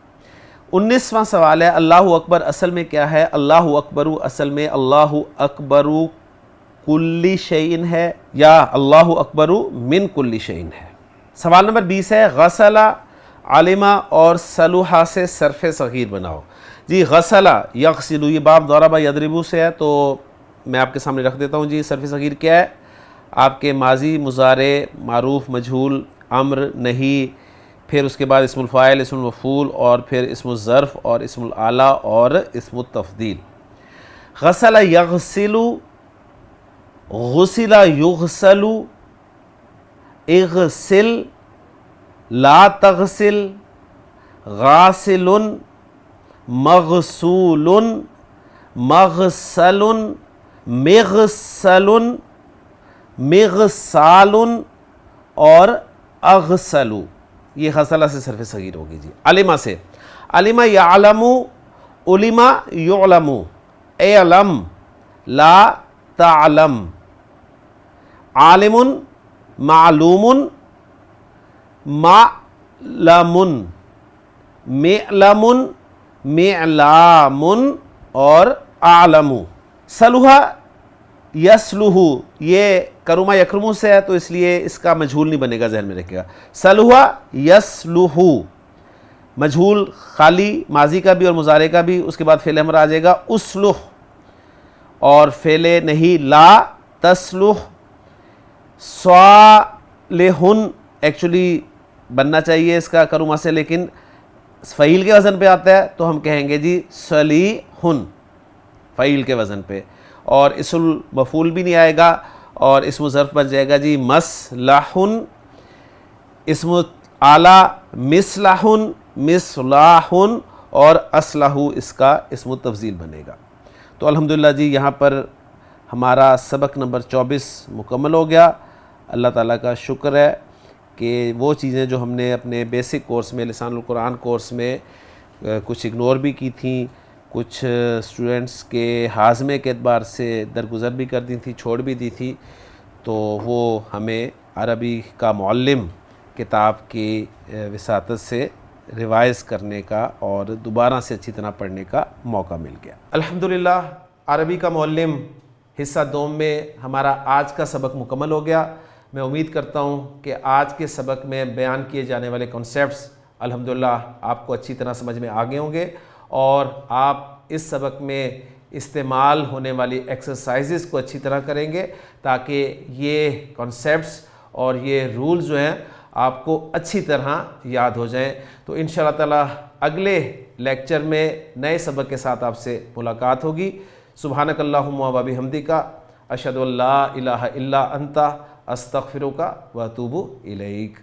19واں سوال ہے، اللہ اکبر اصل میں کیا ہے؟ اللہ اکبر اصل میں اللہ اکبر کل شیء ہے، یا اللہ اکبر من کل شیء ہے۔ سوال نمبر 20 ہے، غسلہ، علمہ اور صلوحہ سے صرف صغیر بناؤ۔ جی غسلہ، یغسلو، یہ باب ضربہ یضربو سے ہے، تو میں آپ کے سامنے رکھ دیتا ہوں جی۔ صرف صغیر کیا ہے؟ آپ کے ماضی، مضارع، معروف، مجہول، امر، نہی، پھر اس کے بعد اسم الفاعل، اسم المفعول، اور پھر اسم الظرف اور اسم الآلہ اور اسم التفضیل۔ غسل یغسل، غسل یغسل، اغسل، لا تغسل، غاسل، مغسول، مغسل، مغسل، مغسال اور اغسل۔ یہ غسلہ سے صرف صغیر ہوگی جی۔ علمہ سے، علمہ یعلم، علمہ یعلم، اعلم، لا تعلم، عالم، معلوم، معلم، معلم، معلام اور اعلم۔ صلوحہ یصلح، یہ کرما یکرمو سے ہے تو اس لیے اس کا مجہول نہیں بنے گا، ذہن میں رکھے گا۔ صلوحہ یصلح، مجہول خالی ماضی کا بھی اور مضارع کا بھی، اس کے بعد فعل امر آ جائے گا اصلح، اور فعل نہیں لا تصلح۔ صالحن ایکچولی بننا چاہیے اس کا کرما سے، لیکن فعیل کے وزن پہ آتا ہے تو ہم کہیں گے جی صلیحن، فعیل کے وزن پہ، اور اسم المفعول بھی نہیں آئے گا، اور اسم ظرف بن جائے گا جی مصلحن۔ اسم اعلیٰ مصلحن، مصلاحن، اور اصلح اس کا اسم التفضیل بنے گا۔ تو الحمدللہ جی یہاں پر ہمارا سبق نمبر 24 مکمل ہو گیا۔ اللہ تعالیٰ کا شکر ہے کہ وہ چیزیں جو ہم نے اپنے بیسک کورس میں، لسان القرآن کورس میں کچھ اگنور بھی کی تھیں، کچھ اسٹوڈنٹس کے ہاضمے کے اعتبار سے درگزر بھی کر دی تھی، چھوڑ بھی دی تھی، تو وہ ہمیں عربی کا معلم کتاب کی وساطت سے ریوائز کرنے کا اور دوبارہ سے اچھی طرح پڑھنے کا موقع مل گیا۔ الحمدللہ عربی کا معلم حصہ دوم میں ہمارا آج کا سبق مکمل ہو گیا۔ میں امید کرتا ہوں کہ آج کے سبق میں بیان کیے جانے والے کنسیپٹس الحمدللہ آپ کو اچھی طرح سمجھ میں آ گئے ہوں گے، اور آپ اس سبق میں استعمال ہونے والی ایکسرسائزز کو اچھی طرح کریں گے، تاکہ یہ کنسیپٹس اور یہ رولز جو ہیں آپ کو اچھی طرح یاد ہو جائیں۔ تو انشاءاللہ تعالی اگلے لیکچر میں نئے سبق کے ساتھ آپ سے ملاقات ہوگی۔ سبحانک اللہم و بحمدک، اشہد ان لا الہ الا انت، استغفرک و اتوب الیک۔